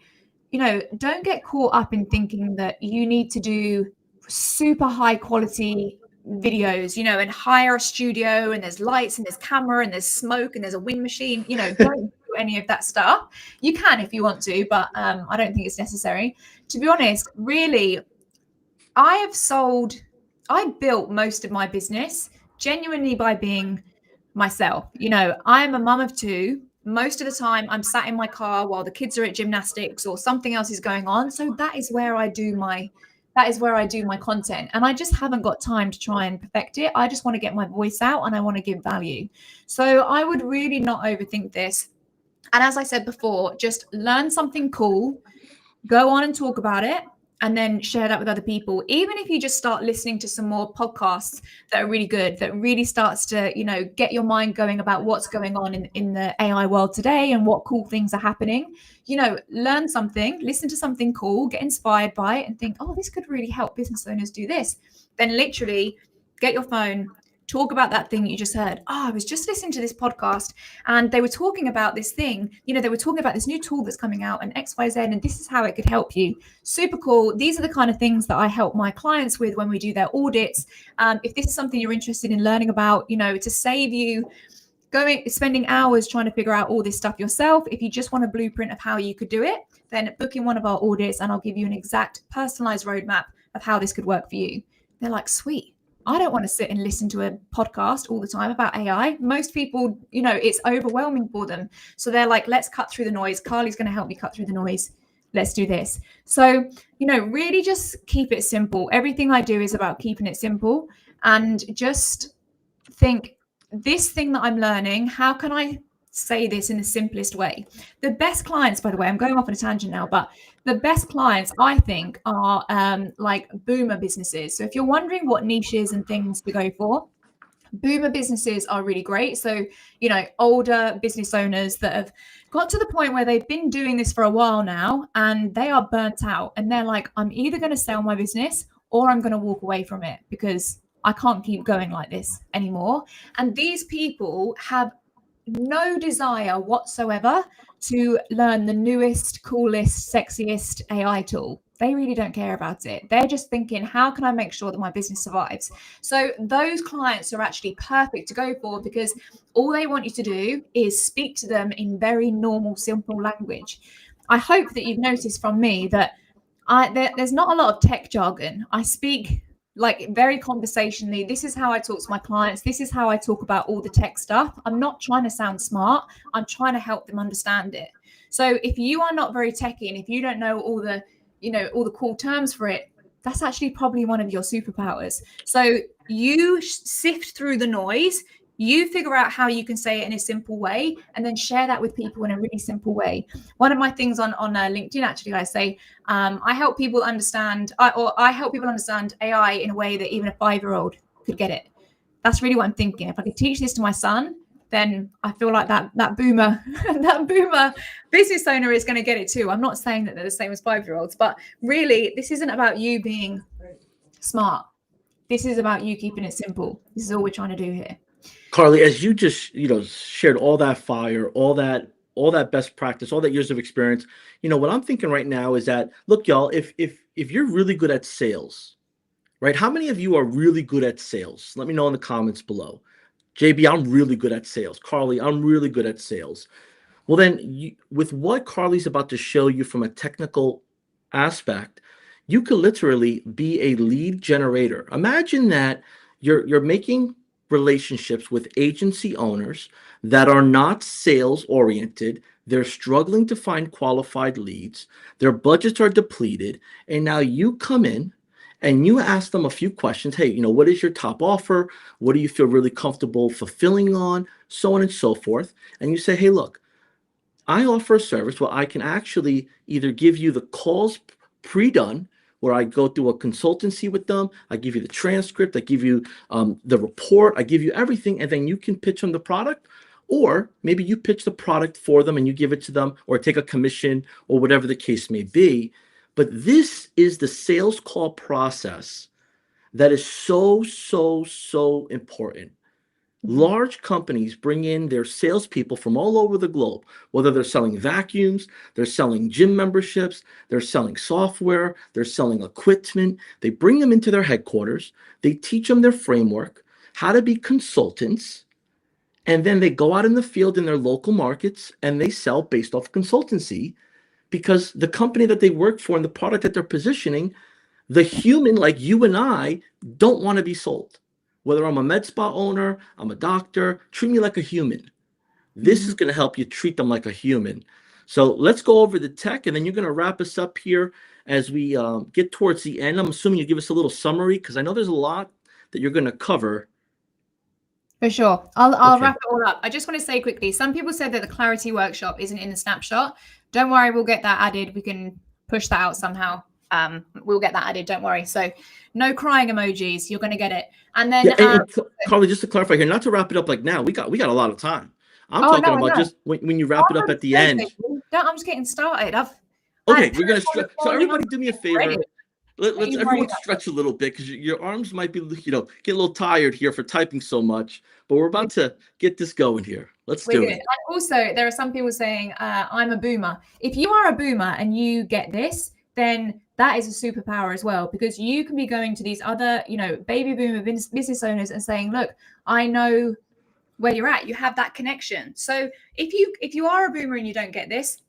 don't get caught up in thinking that you need to do super high quality videos, and hire a studio and there's lights and there's camera and there's smoke and there's a wind machine. Don't do any of that stuff. You can if you want to, but I don't think it's necessary. To be honest, really, I built most of my business genuinely by being myself. I am a mum of two. Most of the time, I'm sat in my car while the kids are at gymnastics or something else is going on. So that is where I do my content. And I just haven't got time to try and perfect it. I just want to get my voice out and I want to give value. So I would really not overthink this. And as I said before, just learn something cool, go on and talk about it, and then share that with other people. Even if you just start listening to some more podcasts that are really good, that really starts to, get your mind going about what's going on in the AI world today and what cool things are happening. Learn something, listen to something cool, get inspired by it and think, oh, this could really help business owners do this. Then literally get your phone, talk about that thing you just heard. Oh, I was just listening to this podcast and they were talking about this thing. They were talking about this new tool that's coming out and XYZ, and this is how it could help you. Super cool. These are the kind of things that I help my clients with when we do their audits. If this is something you're interested in learning about, to save you spending hours trying to figure out all this stuff yourself, if you just want a blueprint of how you could do it, then book in one of our audits and I'll give you an exact personalized roadmap of how this could work for you. They're like, sweet. I don't want to sit and listen to a podcast all the time about AI. Most people, it's overwhelming for them. So they're like, let's cut through the noise. Carly's going to help me cut through the noise. Let's do this. So, really just keep it simple. Everything I do is about keeping it simple, and just think, this thing that I'm learning, how can I say this in the simplest way? The best clients, by the way, I'm going off on a tangent now, but the best clients I think are like boomer businesses. So if you're wondering what niches and things to go for, boomer businesses are really great. So, older business owners that have got to the point where they've been doing this for a while now and they are burnt out and they're like, I'm either going to sell my business or I'm going to walk away from it because I can't keep going like this anymore. And these people have no desire whatsoever to learn the newest, coolest, sexiest AI tool. They really don't care about it. They're just thinking, how can I make sure that my business survives? So those clients are actually perfect to go for because all they want you to do is speak to them in very normal, simple language. I hope that you've noticed from me that there's not a lot of tech jargon. I speak like very conversationally. This is how I talk to my clients. This is how I talk about all the tech stuff. I'm not trying to sound smart. I'm trying to help them understand it. So if you are not very techy and if you don't know all the cool terms for it, that's actually probably one of your superpowers. So you sift through the noise, you figure out how you can say it in a simple way, and then share that with people in a really simple way. One of my things on LinkedIn, actually, I say, I help people understand AI in a way that even a 5-year-old could get it. That's really what I'm thinking. If I could teach this to my son, then I feel like that boomer that boomer business owner is going to get it too. I'm not saying that they're the same as 5-year-olds, but really, this isn't about you being smart. This is about you keeping it simple. This is all we're trying to do here. Carly, as you just, shared all that fire, all that best practice, all that years of experience, what I'm thinking right now is that, look, y'all, if you're really good at sales, right? How many of you are really good at sales? Let me know in the comments below. JB, I'm really good at sales. Carly, I'm really good at sales. Well, then, with what Carly's about to show you from a technical aspect, you could literally be a lead generator. Imagine that you're making relationships with agency owners that are not sales oriented. They're struggling to find qualified leads. Their budgets are depleted, and now you come in and you ask them a few questions. Hey, what is your top offer? What do you feel really comfortable fulfilling on? So on and so forth. And you say, hey, look, I offer a service where I can actually either give you the calls pre-done, where I go through a consultancy with them, I give you the transcript, I give you the report, I give you everything, and then you can pitch them the product. Or maybe you pitch the product for them and you give it to them, or take a commission, or whatever the case may be. But this is the sales call process that is so, so, so important. Mhm. Large companies bring in their salespeople from all over the globe, whether they're selling vacuums, they're selling gym memberships, they're selling software, they're selling equipment. They bring them into their headquarters, they teach them their framework, how to be consultants, and then they go out in the field in their local markets and they sell based off consultancy because the company that they work for and the product that they're positioning, the human like you and I don't want to be sold. Whether I'm a med spa owner, I'm a doctor, treat me like a human. This is Mhm. going to help you treat them like a human. So let's go over the tech, and then you're going to wrap us up here as we get towards the end. I'm assuming you give us a little summary because I know there's a lot that you're going to cover. For sure. I'll Okay. wrap it all up. I just want to say quickly, some people said that the clarity workshop isn't in the snapshot. Don't worry, we'll get that added. We can push that out somehow. We'll get that added, don't worry. So no crying emojis, you're going to get it. And then Yeah, and Carly, just to clarify here, not to wrap it up like now, we got a lot of time. I'm oh no, talking I about know. just when you Oh, wrap it up I'm at the so end. busy. Don't, I'm just getting started. I Okay, had 10 we're gonna on the so morning, I'm everybody do me a ready. favor. Don't Let's you worry everyone about stretch a little bit because your arms might be get a little tired here for typing so much. But we're it. about to get this going here. Let's We're do good. it. And also, there are some people saying, I'm a boomer. If you are a boomer and you get this, then that is a superpower as well, because you can be going to these other, baby boomer business owners and saying, look, I know where you're at. You have that connection. So if you are a boomer and you don't get this,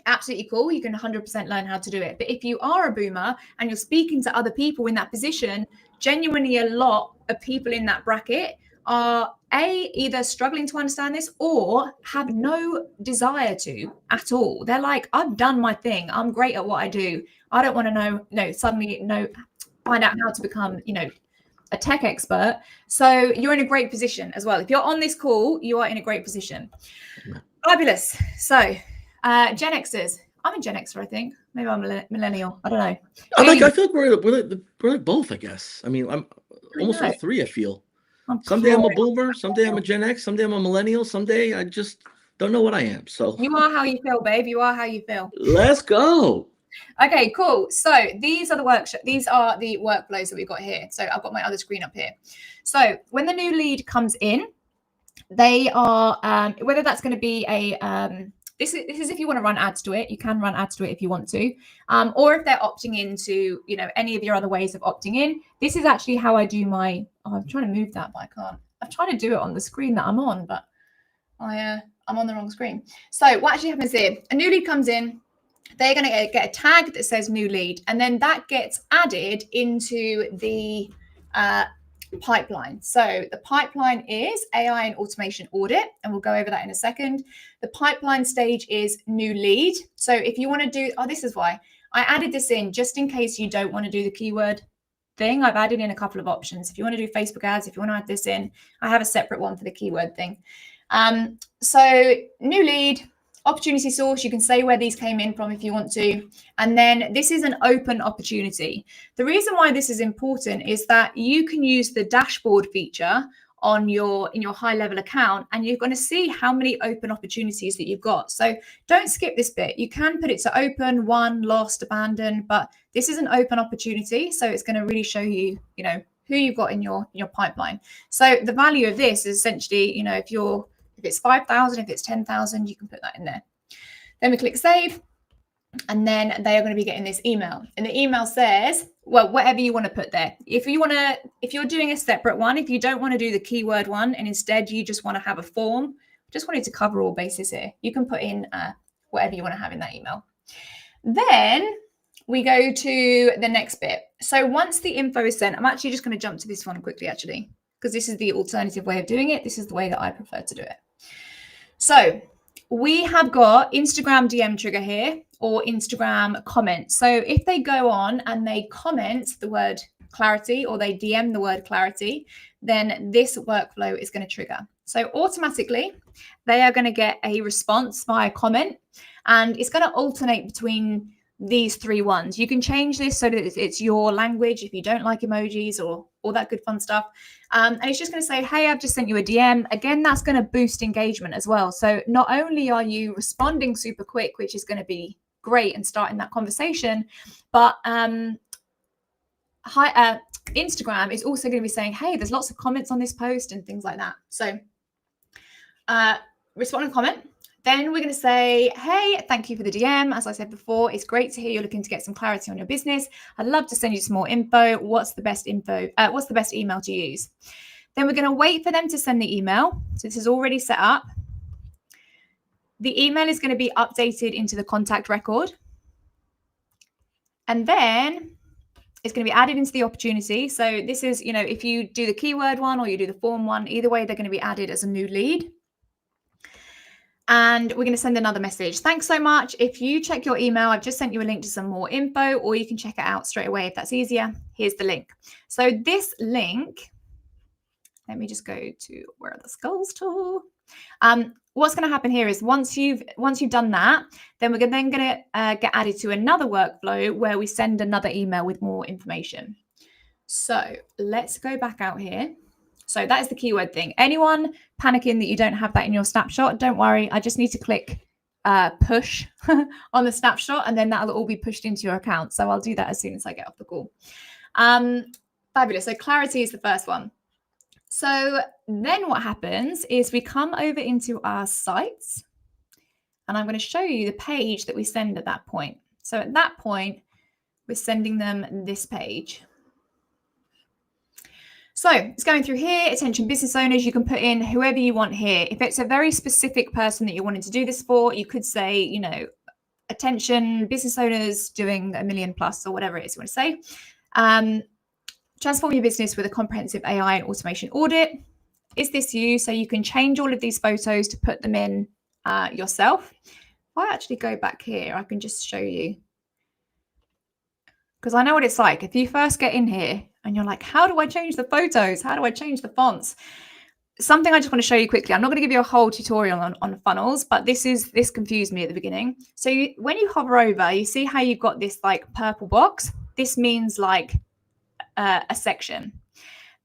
absolutely cool. You can 100% learn how to do it. But if you are a boomer and you're speaking to other people in that position, genuinely a lot of people in that bracket are either struggling to understand this or have no desire to at all. They're like, I've done my thing. I'm great at what I do. I don't want to find out how to become, a tech expert. So you're in a great position as well. If you're on this call, you are in a great position. Fabulous. So, Gen Xers. I'm a Gen Xer, I think. Maybe I'm a millennial. I don't know. I We like. only I feel like we're like both. I guess. I mean, I'm I almost all know. three. I feel. I'm Someday I'm a crawling. boomer. Someday I'm a Gen X. Someday I'm a millennial. Someday I just don't know what I am. So You are how you feel, babe. You are how you feel. let's go. Okay, cool. So these are the workshop. These are the workflows that we've got here. So I've got my other screen up here. So when the new lead comes in, they are whether that's going to be a this is if you want to run ads to it, you can run ads to it if you want to, or if they're opting into any of your other ways of opting in. This is actually how I do my. Oh, I'm trying to move that, but I can't. I'm trying to do it on the screen that I'm on, but I'm on the wrong screen. So what actually happens here? A new lead comes in. They're going to get a tag that says new lead, and then that gets added into the pipeline. So the pipeline is AI and automation audit, and we'll go over that in a second. The pipeline stage is new lead. So if you want to do, this is why I added this in, just in case you don't want to do the keyword thing. I've added in a couple of options. If you want to do Facebook ads, if you want to add this in, I have a separate one for the keyword thing. So new lead, opportunity source, you can say where these came in from if you want to. And then this is an open opportunity. The reason why this is important is that you can use the dashboard feature in your HighLevel account, and you're going to see how many open opportunities that you've got. So don't skip this bit. You can put it to open, won, lost, abandoned, but this is an open opportunity. So it's going to really show you, who you've got in your pipeline. So the value of this is essentially, if it's 5,000, if it's 10,000, you can put that in there. Then we click save, and then they are going to be getting this email. And the email says, well, whatever you want to put there. If you're doing a separate one, if you don't want to do the keyword one, and instead you just want to have a form, just wanted to cover all bases here, you can put in whatever you want to have in that email. Then we go to the next bit. So once the info is sent, I'm actually just going to jump to this one quickly, actually, because this is the alternative way of doing it. This is the way that I prefer to do it. So we have got Instagram DM trigger here, or Instagram comment. So if they go on and they comment the word clarity, or they DM the word clarity, then this workflow is going to trigger. So automatically, they are going to get a response via comment, and it's going to alternate between these three ones. You can change this so that it's your language if you don't like emojis or all that good fun stuff. And it's just going to say, hey, I've just sent you a DM. Again, that's going to boost engagement as well. So not only are you responding super quick, which is going to be great and starting that conversation, but Instagram is also going to be saying, hey, there's lots of comments on this post and things like that. So respond and comment. Then we're going to say, hey, thank you for the DM. As I said before, it's great to hear you're looking to get some clarity on your business. I'd love to send you some more info. What's the best email to use? Then we're going to wait for them to send the email. So this is already set up. The email is going to be updated into the contact record. And then it's going to be added into the opportunity. So this is, if you do the keyword one or you do the form one, either way, they're going to be added as a new lead. And we're going to send another message. Thanks so much. If you check your email, I've just sent you a link to some more info, or you can check it out straight away if that's easier. Here's the link. So this link, let me just go to where are the skulls tool. What's going to happen here is once you've done that, then we're then going to get added to another workflow where we send another email with more information. So let's go back out here. So that is the keyword thing. Anyone panicking that you don't have that in your snapshot, don't worry. I just need to click push on the snapshot, and then that'll all be pushed into your account. So I'll do that as soon as I get off the call. Fabulous. So clarity is the first one. So then what happens is we come over into our sites, and I'm going to show you the page that we send at that point. So at that point, we're sending them this page. So it's going through here, attention business owners. You can put in whoever you want here. If it's a very specific person that you're wanting to do this for, you could say, attention business owners doing $1 million plus, or whatever it is you want to say. Transform your business with a comprehensive AI and automation audit. Is this you? So you can change all of these photos to put them in yourself. If I actually go back here, I can just show you. Because I know what it's like. If you first get in here and you're like, how do I change the photos? How do I change the fonts? Something I just want to show you quickly. I'm not going to give you a whole tutorial on funnels, but this confused me at the beginning. So when you hover over, you see how you've got this like purple box. This means like a section.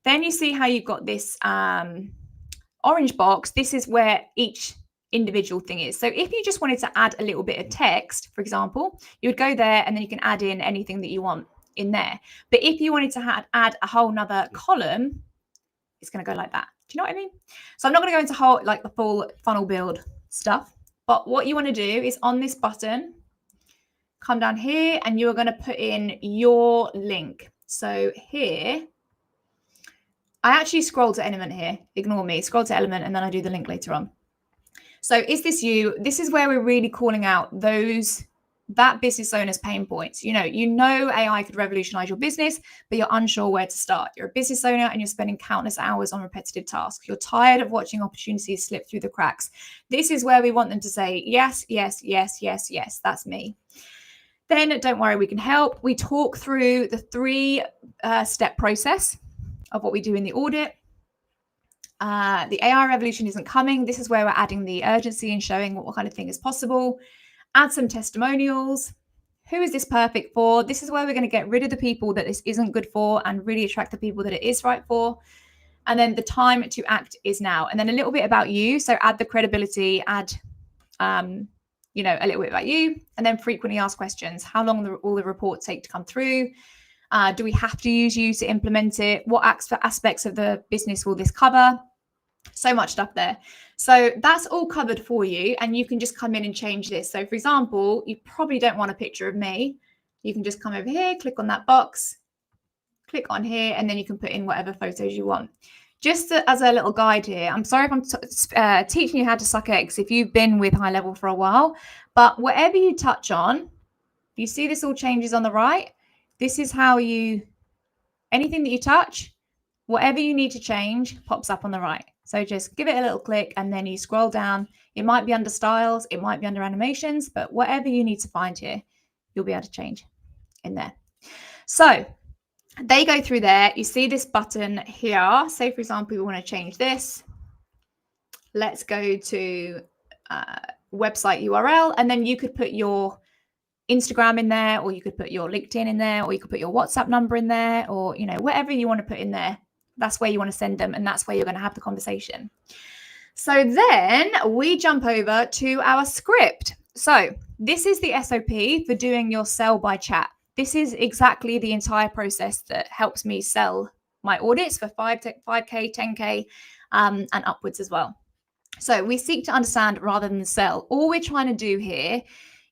Then you see how you've got this orange box. This is where each individual thing is. So if you just wanted to add a little bit of text, for example, you would go there and then you can add in anything that you want in there. But if you wanted to add a whole nother column, it's going to go like that. Do you know what I mean? So I'm not going to go into the full funnel build stuff, but what you want to do is on this button, come down here and you're going to put in your link. So here, I actually scroll to element here. Ignore me. Scroll to element and then I do the link later on. So is this you? This is where we're really calling out that business owner's pain points. You know AI could revolutionize your business, but you're unsure where to start. You're a business owner and you're spending countless hours on repetitive tasks. You're tired of watching opportunities slip through the cracks. This is where we want them to say, yes, yes, yes, yes, yes, that's me. Then don't worry, we can help. We talk through the 3-step process of what we do in the audit. The AI revolution isn't coming. This is where we're adding the urgency and showing what kind of thing is possible. Add some testimonials. Who is this perfect for? This is where we're going to get rid of the people that this isn't good for and really attract the people that it is right for. And then the time to act is now. And then a little bit about you. So add the credibility, add, a little bit about you, and then frequently asked questions. How long will the report take to come through? Do we have to use you to implement it? What aspects of the business will this cover? So much stuff there. So that's all covered for you, and you can just come in and change this. So for example, you probably don't want a picture of me. You can just come over here, click on that box, click on here, and then you can put in whatever photos you want. Just as a little guide here, I'm sorry if I'm teaching you how to suck eggs if you've been with HighLevel for a while, but whatever you touch on You see this all changes on the right. This is how anything that you touch, whatever you need to change pops up on the right. So just give it a little click and then you scroll down. It might be under styles, it might be under animations, but whatever you need to find here, you'll be able to change in there. So they go through there. You see this button here. Say, for example, we want to change this. Let's go to website URL, and then you could put your Instagram in there, or you could put your LinkedIn in there, or you could put your WhatsApp number in there, or whatever you want to put in there. That's where you want to send them, and that's where you're going to have the conversation. So then we jump over to our script. So this is the SOP for doing your sell by chat. This is exactly the entire process that helps me sell my audits for 5K, 10K, and upwards as well. So we seek to understand rather than sell. All we're trying to do here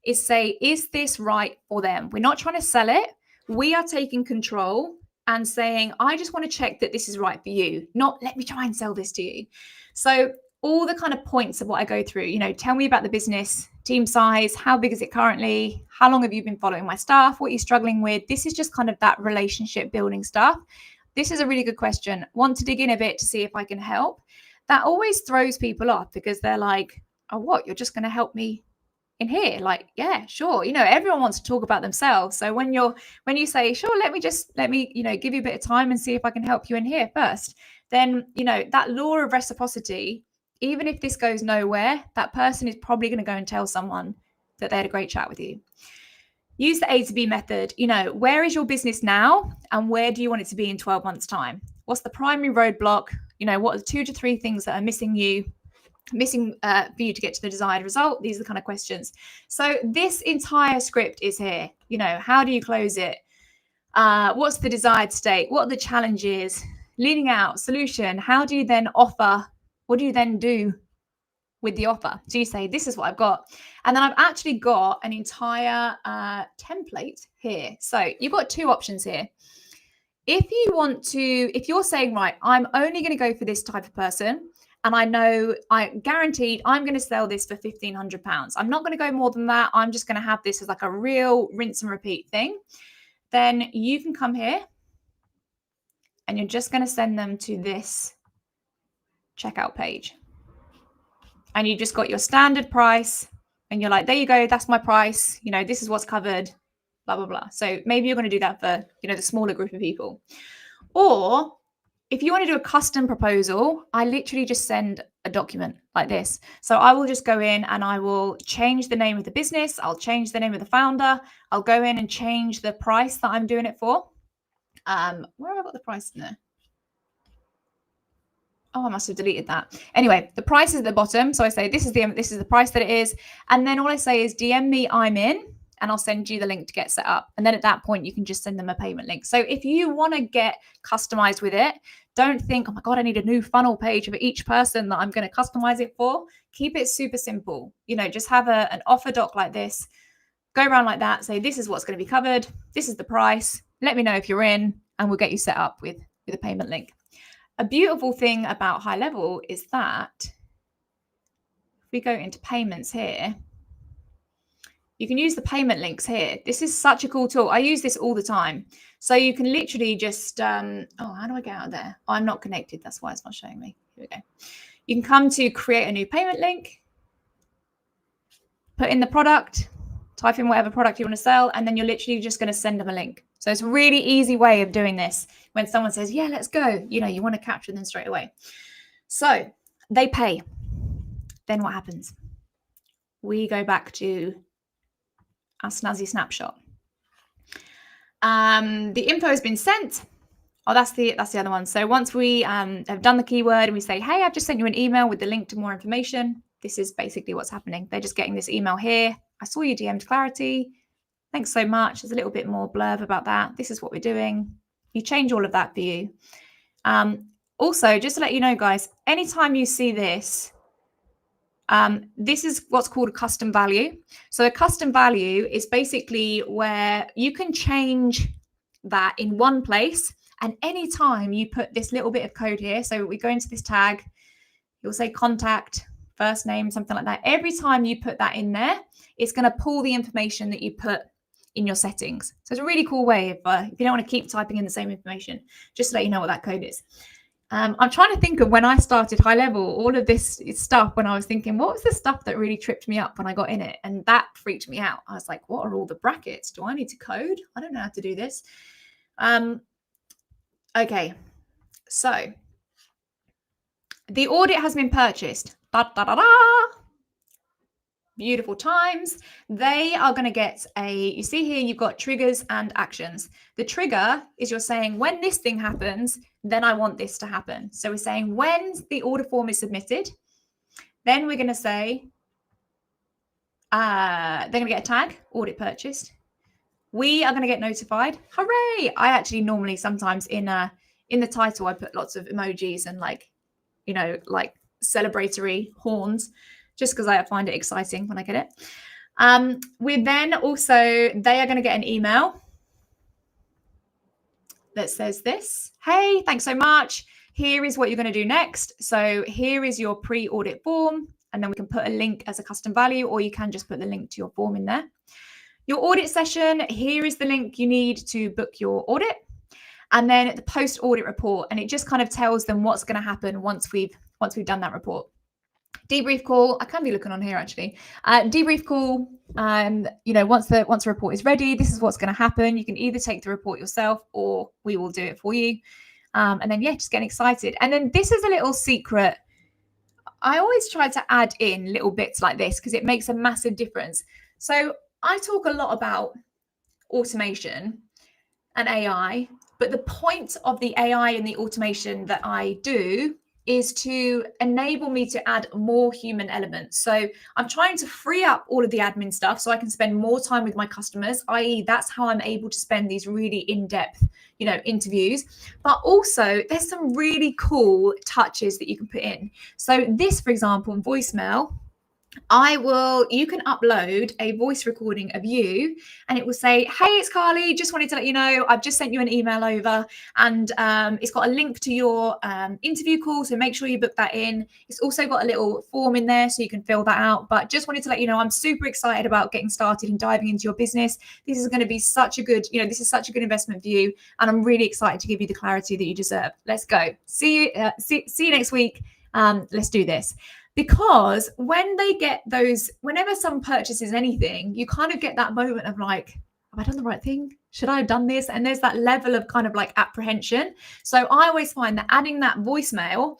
is say, is this right for them? We're not trying to sell it. We are taking control and saying, I just want to check that this is right for you, not let me try and sell this to you. So all the kind of points of what I go through, tell me about the business, team size, how big is it currently? How long have you been following my staff? What are you struggling with? This is just kind of that relationship building stuff. This is a really good question. Want to dig in a bit to see if I can help. That always throws people off because they're like, oh, what? You're just going to help me in here? Like, yeah, sure. Everyone wants to talk about themselves. So when you say, sure, let me give you a bit of time and see if I can help you in here first, then, that law of reciprocity, even if this goes nowhere, that person is probably going to go and tell someone that they had a great chat with you. Use the A to B method. Where is your business now and where do you want it to be in 12 months time? What's the primary roadblock? What are the 2 to 3 things that are missing for you to get to the desired result? These are the kind of questions. So this entire script is here. How do you close it? What's the desired state? What are the challenges? Leading out, solution. How do you then offer? What do you then do with the offer? So you say, this is what I've got. And then I've actually got an entire template here. So you've got 2 options here. If you're saying, right, I'm only going to go for this type of person, and I guaranteed I'm going to sell this for £1,500. I'm not going to go more than that. I'm just going to have this as like a real rinse and repeat thing. Then you can come here and you're just going to send them to this checkout page. And you just got your standard price and you're like, there you go. That's my price. This is what's covered, blah, blah, blah. So maybe you're going to do that for, the smaller group of people. Or if you want to do a custom proposal, I literally just send a document like this. So I will just go in and I will change the name of the business. I'll change the name of the founder. I'll go in and change the price that I'm doing it for. Where have I got the price in there? Oh, I must have deleted that. Anyway, the price is at the bottom. So I say, this is the price that it is. And then all I say is DM me, I'm in, and I'll send you the link to get set up. And then at that point, you can just send them a payment link. So if you want to get customized with it, don't think, oh my God, I need a new funnel page for each person that I'm going to customize it for. Keep it super simple. Just have an offer doc like this. Go around like that. Say, this is what's going to be covered. This is the price. Let me know if you're in, and we'll get you set up with a payment link. A beautiful thing about HighLevel is that if we go into payments here, you can use the payment links here. This is such a cool tool. I use this all the time. So you can literally just, how do I get out of there? Oh, I'm not connected. That's why it's not showing me. Here we go. You can come to create a new payment link, put in the product, type in whatever product you want to sell, and then you're literally just going to send them a link. So it's a really easy way of doing this. When someone says, yeah, let's go, you want to capture them straight away. So they pay. Then what happens? We go back to our snazzy snapshot. The info has been sent. Oh, that's the other one. So once we have done the keyword and we say, hey, I've just sent you an email with the link to more information. This is basically what's happening. They're just getting this email here. I saw you DM'd Clarity. Thanks so much. There's a little bit more blurb about that. This is what we're doing. You change all of that for you. Also, just to let you know, guys, anytime you see this, this is what's called a custom value. So a custom value is basically where you can change that in one place. And anytime you put this little bit of code here, so we go into this tag, you'll say contact, first name, something like that. Every time you put that in there, it's going to pull the information that you put in your settings. So it's a really cool way if you don't want to keep typing in the same information, just to let you know what that code is. I'm trying to think of when I started HighLevel, all of this stuff, when I was thinking, what was the stuff that really tripped me up when I got in it? And that freaked me out. I was like, what are all the brackets? Do I need to code? I don't know how to do this. Okay, so the audit has been purchased. Da, da, da, da. Beautiful times. They are going to get you see here, you've got triggers and actions. The trigger is you're saying when this thing happens, then I want this to happen. So we're saying when the order form is submitted, then we're going to say, they're going to get a tag, audit purchased. We are going to get notified. Hooray! I actually normally sometimes in the title, I put lots of emojis and like celebratory horns, just because I find it exciting when I get it. We then also, they are going to get an email that says this: hey, thanks so much. Here is what you're going to do next. So here is your pre-audit form. And then we can put a link as a custom value, or you can just put the link to your form in there. Your audit session, here is the link you need to book your audit. And then the post-audit report. And it just kind of tells them what's going to happen once we've done that report. Debrief call. I can be looking on here actually. Debrief call. Once the report is ready, this is what's going to happen. You can either take the report yourself, or we will do it for you. And then just getting excited. And then this is a little secret. I always try to add in little bits like this because it makes a massive difference. So I talk a lot about automation and AI, but the point of the AI and the automation that I do is to enable me to add more human elements. So I'm trying to free up all of the admin stuff so I can spend more time with my customers, i.e. that's how I'm able to spend these really in-depth, interviews. But also there's some really cool touches that you can put in. So this, for example, voicemail, you can upload a voice recording of you and it will say, hey, it's Carly. Just wanted to let you know, I've just sent you an email over and it's got a link to your interview call. So make sure you book that in. It's also got a little form in there so you can fill that out. But just wanted to let you know, I'm super excited about getting started and diving into your business. This is going to be such a good, this is such a good investment for you. And I'm really excited to give you the clarity that you deserve. Let's go. See you next week. Let's do this. Because when they get those, whenever someone purchases anything, you kind of get that moment of like, have I done the right thing? Should I have done this? And there's that level of kind of like apprehension. So I always find that adding that voicemail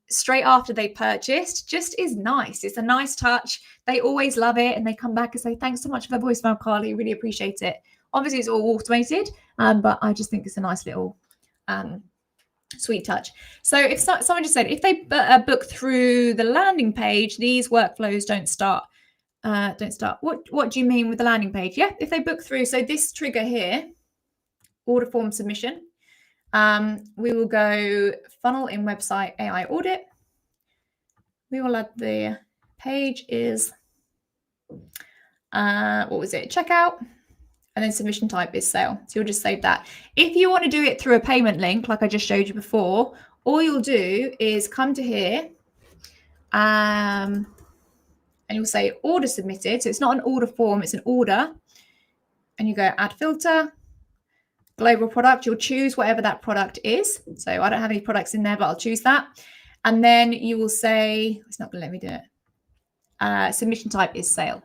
straight after they purchased just is nice. It's a nice touch. They always love it. And they come back and say, thanks so much for the voicemail, Carly. Really appreciate it. Obviously, it's all automated, but I just think it's a nice little sweet touch. So if someone just said, if they book through the landing page, these workflows don't start. What do you mean with the landing page? Yeah, if they book through. So this trigger here, order form submission, we will go funnel in website AI audit. We will add the page is, what was it? Checkout. And then submission type is sale. So you'll just save that. If you want to do it through a payment link, like I just showed you before, all you'll do is come to here and you'll say order submitted. So it's not an order form, it's an order. And you go add filter, global product. You'll choose whatever that product is. So I don't have any products in there, but I'll choose that. And then you will say, it's not going to let me do it. Submission type is sale.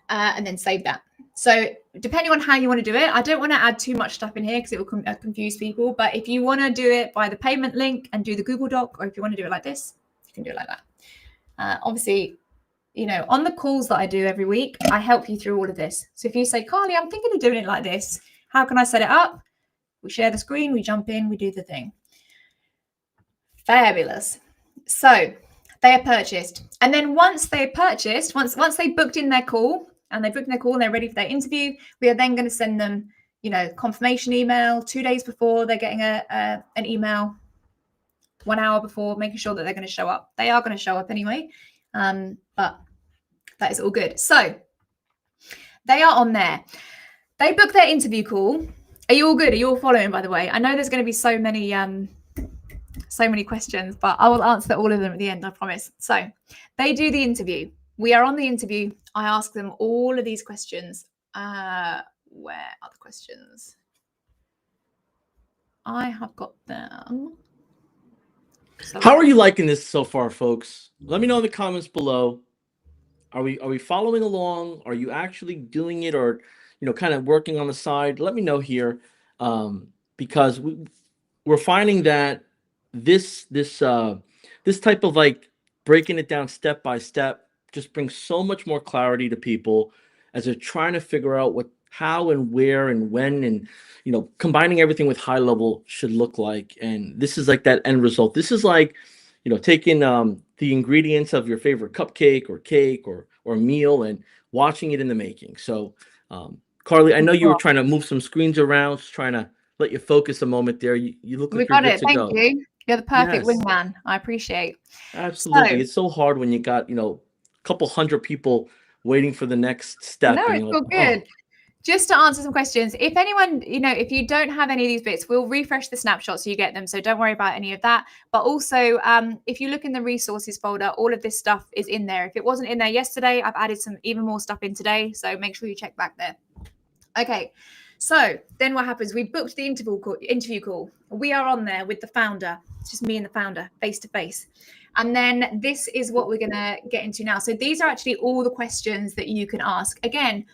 And then save that. So depending on how you want to do it, I don't want to add too much stuff in here because it will confuse people. But if you want to do it by the payment link and do the Google Doc, or if you want to do it like this, you can do it like that. Obviously, on the calls that I do every week, I help you through all of this. So if you say, Carly, I'm thinking of doing it like this, how can I set it up? We share the screen, we jump in, we do the thing. Fabulous. So they are purchased. And then once they're purchased, once they booked in their call, and they booked their call and they're ready for their interview, we are then going to send them, confirmation email 2 days before they're getting an email, 1 hour before, making sure that they're going to show up. They are going to show up anyway, but that is all good. So they are on there. They book their interview call. Are you all good? Are you all following, by the way? I know there's going to be so many questions, but I will answer all of them at the end, I promise. So they do the interview. We are on the interview. I ask them all of these questions. Where are the questions? I have got them. So How are you liking this so far, folks? Let me know in the comments below. Are we following along? Are you actually doing it, or kind of working on the side? Let me know here, because we're finding that this type of like breaking it down step by step just brings so much more clarity to people as they're trying to figure out what, how and where and when, and combining everything with HighLevel should look like. And this is like that end result. This is like taking the ingredients of your favorite cupcake or cake or meal and watching it in the making. So Carly, I know you were trying to move some screens around, just trying to let you focus a moment there. You look we like you're got good it. to Thank go. you. You're the perfect Yes, wingman. I appreciate. absolutely. So It's so hard when you got, a couple hundred people waiting for the next no, step, and it's you're like, all oh, good. Just to answer some questions, if anyone, if you don't have any of these bits, we'll refresh the snapshot so you get them. So don't worry about any of that. But also, if you look in the resources folder, all of this stuff is in there. If it wasn't in there yesterday, I've added some even more stuff in today. So make sure you check back there. Okay. So then what happens? We booked the interview call. We are on there with the founder. It's just me and the founder face to face. And then this is what we're going to get into now. So these are actually all the questions that you can ask. Again,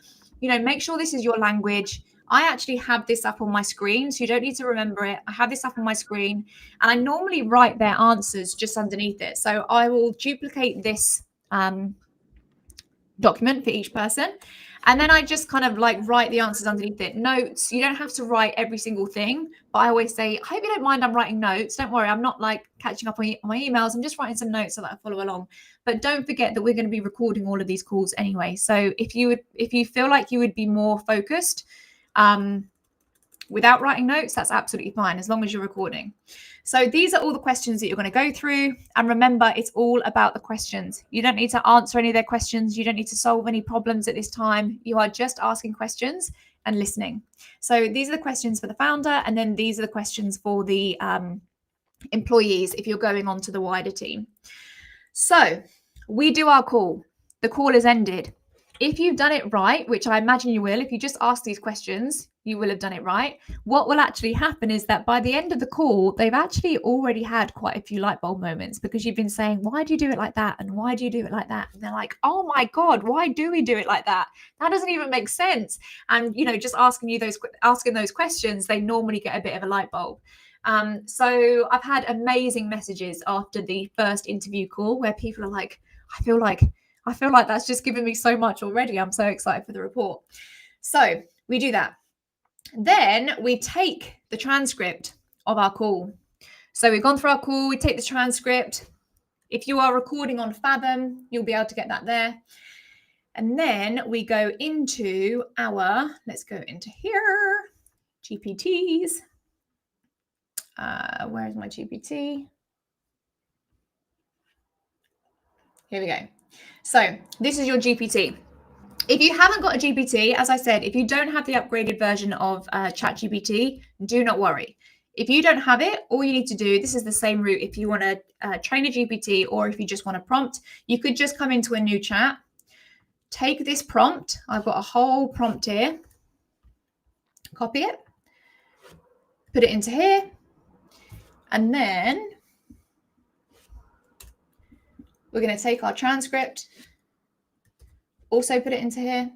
make sure this is your language. I actually have this up on my screen, so you don't need to remember it. I have this up on my screen, and I normally write their answers just underneath it. So I will duplicate this document for each person. And then I just kind of like write the answers underneath it. Notes, you don't have to write every single thing, but I always say, I hope you don't mind I'm writing notes. Don't worry, I'm not like catching up on my emails. I'm just writing some notes so that I follow along. But don't forget that we're going to be recording all of these calls anyway. So if you feel like you would be more focused without writing notes, that's absolutely fine as long as you're recording. So these are all the questions that you're going to go through. And remember, it's all about the questions. You don't need to answer any of their questions. You don't need to solve any problems at this time. You are just asking questions and listening. So these are the questions for the founder. And then these are the questions for the employees if you're going on to the wider team. So we do our call. The call is ended. If you've done it right, which I imagine you will, if you just ask these questions, you will have done it right. What will actually happen is that by the end of the call, they've actually already had quite a few light bulb moments because you've been saying, why do you do it like that? And why do you do it like that? And they're like, oh my God, why do we do it like that? That doesn't even make sense. And, just asking those questions, they normally get a bit of a light bulb. So I've had amazing messages after the first interview call where people are like, I feel like that's just given me so much already. I'm so excited for the report. So we do that. Then we take the transcript of our call. So we've gone through our call, we take the transcript. If you are recording on Fathom, you'll be able to get that there. And then we go into let's go into here, GPTs. Where's my GPT? Here we go. So this is your GPT. If you haven't got a GPT, as I said, if you don't have the upgraded version of ChatGPT, do not worry. If you don't have it, all you need to do, this is the same route. If you want to train a GPT or if you just want a prompt, you could just come into a new chat, take this prompt. I've got a whole prompt here. Copy it, put it into here, and then we're going to take our transcript, also put it into here,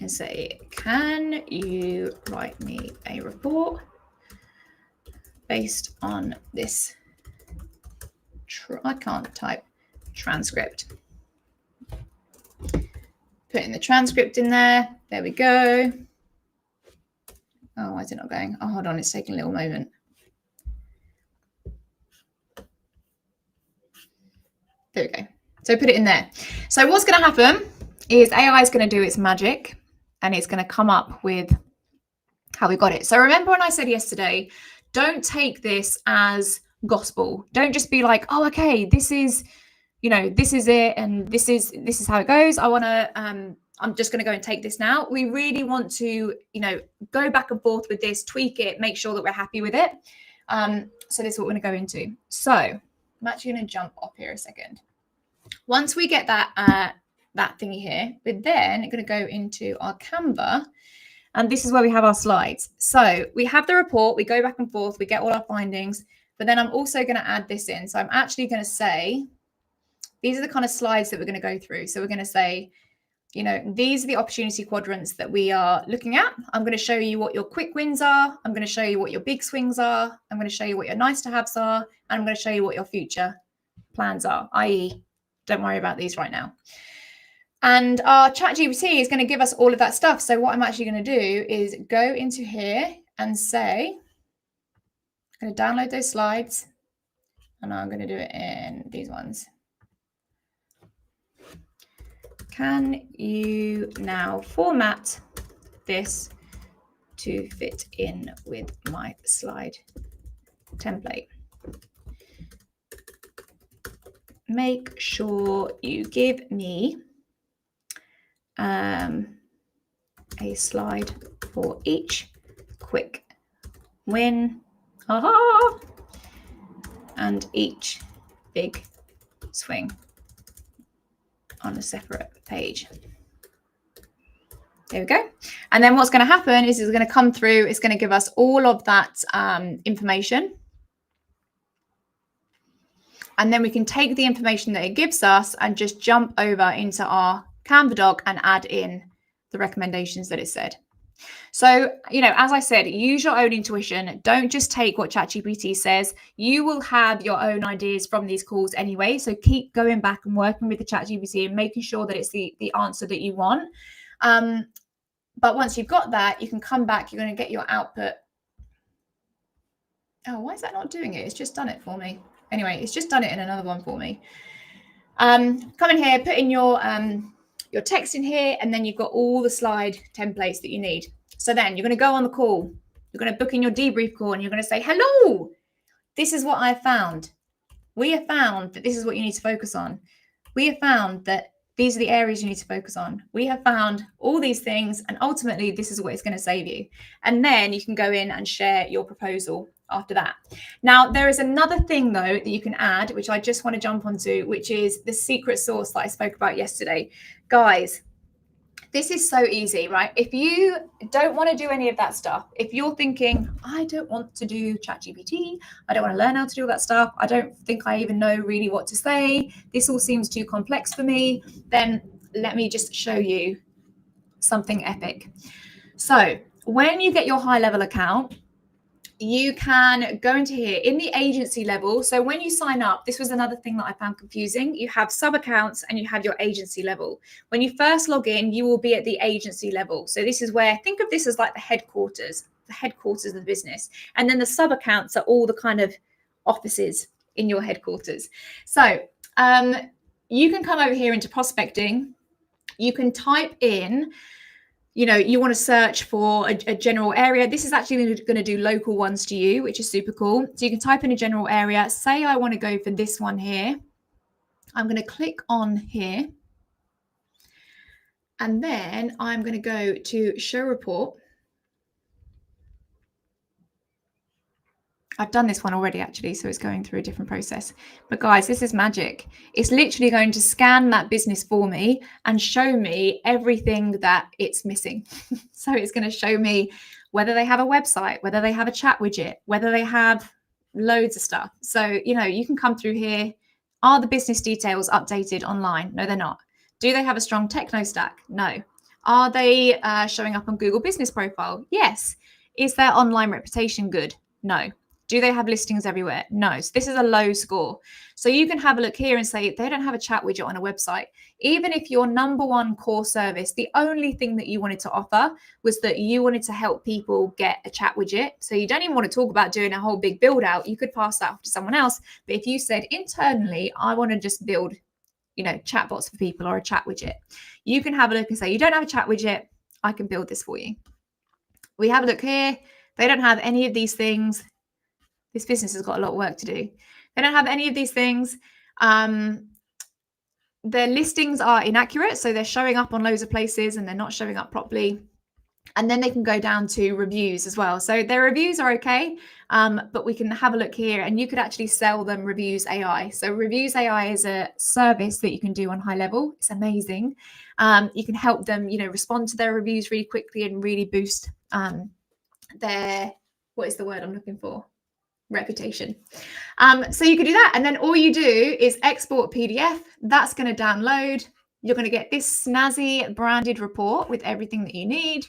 and say, can you write me a report based on this? I can't type transcript. Putting the transcript in there. There we go. Oh, why is it not going? Oh, hold on. It's taking a little moment. There we go. So put it in there. So what's going to happen is AI is going to do its magic and it's going to come up with how we got it. So remember when I said yesterday, don't take this as gospel. Don't just be like, oh, okay, this is it. And this is how it goes. I'm just going to go and take this now. We really want to, go back and forth with this, tweak it, make sure that we're happy with it. So this is what we're going to go into. So I'm actually going to jump off here a second. Once we get that that thingy here. We're then going to go into our Canva, and this is where we have our slides. So we have the report, we go back and forth, we get all our findings, but then I'm also going to add this in. So I'm actually going to say, these are the kind of slides that we're going to go through. So we're going to say, you know, these are the opportunity quadrants that we are looking at. I'm going to show you what your quick wins are. I'm going to show you what your big swings are. I'm going to show you what your nice to haves are. And I'm going to show you what your future plans are, i.e., don't worry about these right now. And our ChatGPT is going to give us all of that stuff. So what I'm actually going to do is go into here and say, I'm going to download those slides, and I'm going to do it in these ones. Can you now format this to fit in with my slide template? Make sure you give me a slide for each quick win, and each big swing on a separate page. There we go. And then what's going to happen is it's going to come through. It's going to give us all of that information. And then we can take the information that it gives us and just jump over into our Canva doc and add in the recommendations that it said. So, you know, as I said, use your own intuition. Don't just take what ChatGPT says. You will have your own ideas from these calls anyway. So keep going back and working with the ChatGPT and making sure that it's the answer that you want. But once you've got that, you can come back. You're going to get your output. Oh, why is that not doing it? It's just done it for me. Anyway, it's just done it in another one for me. Come in here, put in your text in here, and then you've got all the slide templates that you need. So then you're going to go on the call. You're going to book in your debrief call, and you're going to say, hello, this is what I found. We have found that this is what you need to focus on. We have found that these are the areas you need to focus on. We have found all these things, and ultimately, this is what is going to save you. And then you can go in and share your proposal after that. Now, there is another thing, though, that you can add, which I just want to jump onto, which is the secret sauce that I spoke about yesterday. Guys, this is so easy, right? If you don't want to do any of that stuff, if you're thinking, I don't want to do ChatGPT, I don't want to learn how to do all that stuff, I don't think I even know really what to say, this all seems too complex for me, then let me just show you something epic. So when you get your HighLevel account, you can go into here in the agency level. So when you sign up, this was another thing that I found confusing. You have sub accounts and you have your agency level. When you first log in, you will be at the agency level. So this is where, think of this as like the headquarters of the business. And then the sub accounts are all the kind of offices in your headquarters. So you can come over here into prospecting. You can type in, you know, you want to search for a general area. This is actually going to do local ones to you, which is super cool. So you can type in a general area. Say I want to go for this one here. I'm going to click on here. And then I'm going to go to show report. I've done this one already, actually, so it's going through a different process. But guys, this is magic. It's literally going to scan that business for me and show me everything that it's missing. So it's going to show me whether they have a website, whether they have a chat widget, whether they have loads of stuff. So, you know, you can come through here. Are the business details updated online? No, they're not. Do they have a strong techno stack? No. Are they showing up on Google Business Profile? Yes. Is their online reputation good? No. Do they have listings everywhere? No. So this is a low score. So you can have a look here and say they don't have a chat widget on a website. Even if your number one core service, the only thing that you wanted to offer was that you wanted to help people get a chat widget. So you don't even want to talk about doing a whole big build out. You could pass that off to someone else. But if you said internally, I want to just build, you know, chatbots for people or a chat widget, you can have a look and say, you don't have a chat widget. I can build this for you. We have a look here. They don't have any of these things. This business has got a lot of work to do. They don't have any of these things. Their listings are inaccurate. So they're showing up on loads of places and they're not showing up properly. And then they can go down to reviews as well. So their reviews are okay, but we can have a look here, and you could actually sell them Reviews AI. So Reviews AI is a service that you can do on HighLevel. It's amazing. You can help them, respond to their reviews really quickly and really boost their, what is the word I'm looking for? Reputation. So you could do that, and then all you do is export PDF. That's going to download. You're going to get this snazzy branded report with everything that you need.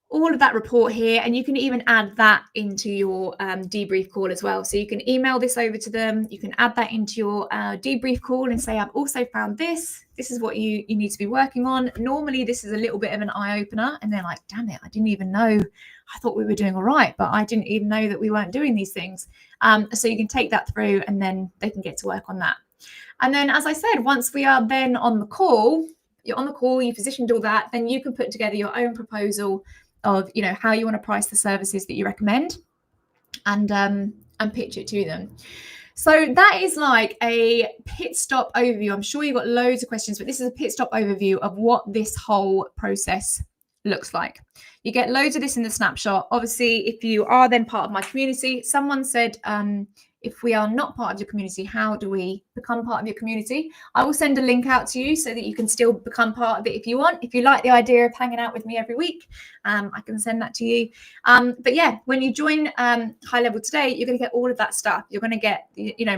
All of that report here, and you can even add that into your debrief call as well. So you can email this over to them. You can add that into your debrief call and say, I've also found this. This is what you need to be working on. Normally, this is a little bit of an eye-opener, and they're like, damn it, I didn't even know. I thought we were doing all right, but I didn't even know that we weren't doing these things. So you can take that through, and then they can get to work on that. And then, as I said, once we are then on the call, you're on the call, you positioned all that, then you can put together your own proposal of how you want to price the services that you recommend, and pitch it to them. So that is like a pit stop overview. I'm sure you've got loads of questions, but this is a pit stop overview of what this whole process looks like. You get loads of this in the snapshot. Obviously, if you are then part of my community, someone said, if we are not part of your community, how do we become part of your community? I will send a link out to you so that you can still become part of it if you want. If you like the idea of hanging out with me every week, I can send that to you. But yeah, when you join HighLevel today, you're going to get all of that stuff. You're going to get,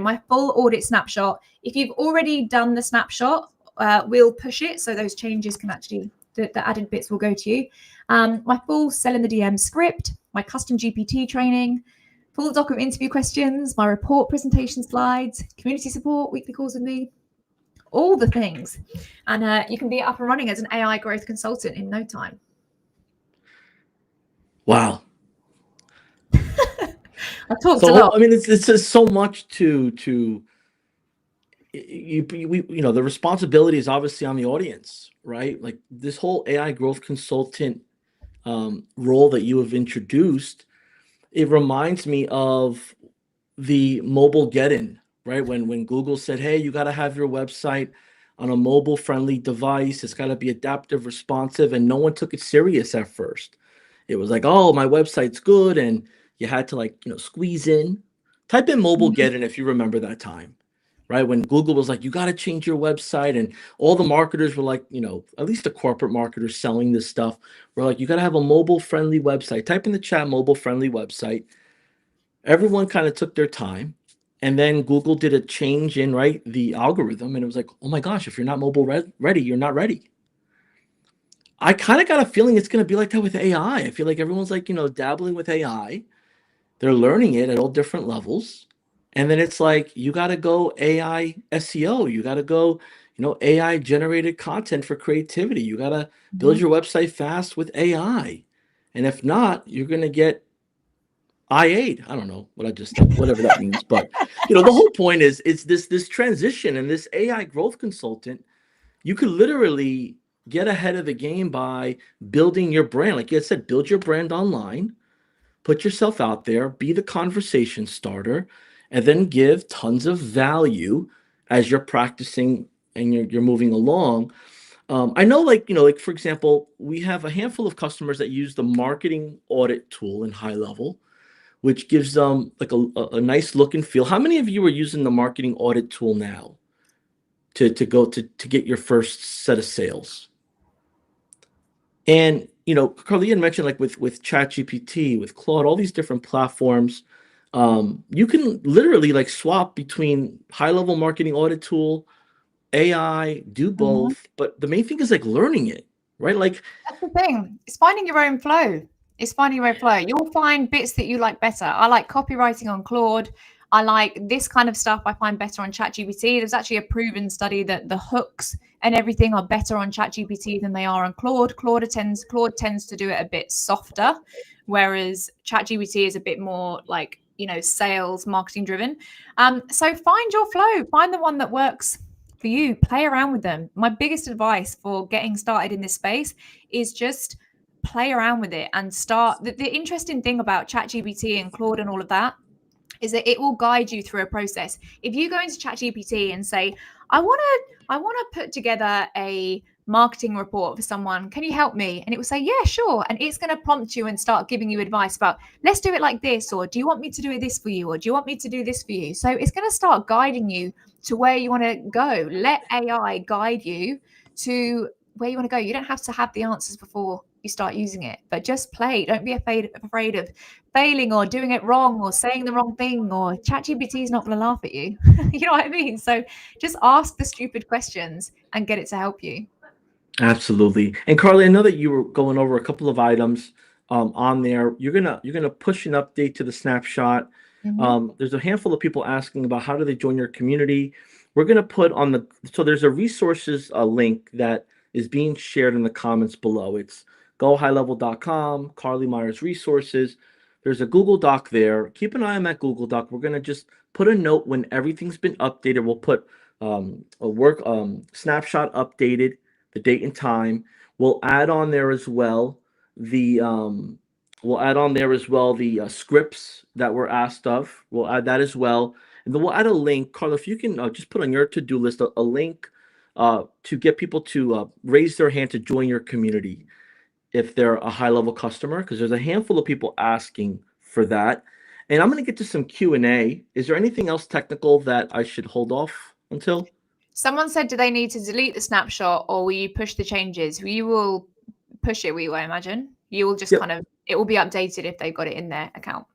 my full audit snapshot. If you've already done the snapshot, we'll push it so those changes can actually, the added bits will go to you. My full Sell in the DM script, my custom GPT training, full document interview questions, my report presentation slides, community support, weekly calls with me, all the things. And you can be up and running as an AI growth consultant in no time. Wow. I talked a lot. I mean, it's just so much to the responsibility is obviously on the audience, right? Like this whole AI growth consultant role that you have introduced, it reminds me of the mobile get-in, right? When Google said, hey, you got to have your website on a mobile friendly device. It's got to be adaptive, responsive, and no one took it serious at first. It was like, oh, my website's good, and you had to squeeze in. Type in mobile get-in if you remember that time, right? When Google was like, you got to change your website, and all the marketers were like, at least the corporate marketers selling this stuff were like, you got to have a mobile friendly website. Type in the chat, mobile friendly website. Everyone kind of took their time, and then Google did a change in the algorithm, and it was like, oh my gosh, if you're not mobile ready, you're not ready. I kind of got a feeling it's going to be like that with AI. I feel like everyone's dabbling with AI. They're learning it at all different levels. And then it's like, you got to go AI SEO. You got to go, AI generated content for creativity. You got to build your website fast with AI. And if not, you're going to get I8. I don't know what I just said, whatever that means. But, the whole point is it's this transition, and this AI growth consultant, you could literally get ahead of the game by building your brand. Like you said, build your brand online, put yourself out there, be the conversation starter, and then give tons of value as you're practicing and you're moving along. I know, for example, we have a handful of customers that use the marketing audit tool in HighLevel, which gives them like a nice look and feel. How many of you are using the marketing audit tool now to get your first set of sales? And Carly mentioned with ChatGPT, with Claude, all these different platforms, you can literally swap between HighLevel marketing audit tool, AI, do both. But the main thing is learning it, right? That's the thing. It's finding your own flow. You'll find bits that you like better. I like copywriting on Claude. I like this kind of stuff I find better on ChatGPT. There's actually a proven study that the hooks and everything are better on ChatGPT than they are on Claude. Claude tends to do it a bit softer, whereas ChatGPT is a bit more sales, marketing driven. So find your flow. Find the one that works for you. Play around with them. My biggest advice for getting started in this space is just play around with it and start. The interesting thing about ChatGPT and Claude and all of that is that it will guide you through a process. If you go into ChatGPT and say, I want to put together a marketing report for someone. Can you help me? And it will say, yeah, sure. And it's going to prompt you and start giving you advice about, let's do it like this, or do you want me to do this for you, or do you want me to do this for you? So it's going to start guiding you to where you want to go. Let AI guide you to where you want to go. You don't have to have the answers before you start using it, but just play. Don't be afraid of failing or doing it wrong or saying the wrong thing, or ChatGPT is not going to laugh at you. You know what I mean? So just ask the stupid questions and get it to help you. Absolutely. And Carly, I know that you were going over a couple of items on there. You're gonna push an update to the snapshot. Mm-hmm. There's a handful of people asking about how do they join your community. We're gonna put on the so there's a resources link that is being shared in the comments below. It's gohighlevel.com, Carly Myers resources. There's a Google Doc there. Keep an eye on that Google Doc. We're gonna just put a note when everything's been updated. We'll put a work snapshot updated, the date and time. We'll add on there as well the scripts that were asked of. We'll add that as well, and then we'll add a link. Carla, if you can just put on your to-do list a link to get people to raise their hand to join your community if they're a high-level customer, because there's a handful of people asking for that. And I'm going to get to some Q&A. Is there anything else technical that I should hold off until? Someone said, do they need to delete the snapshot, or will you push the changes? You will push it, will you, I imagine? You will just Yep. it will be updated if they've got it in their account.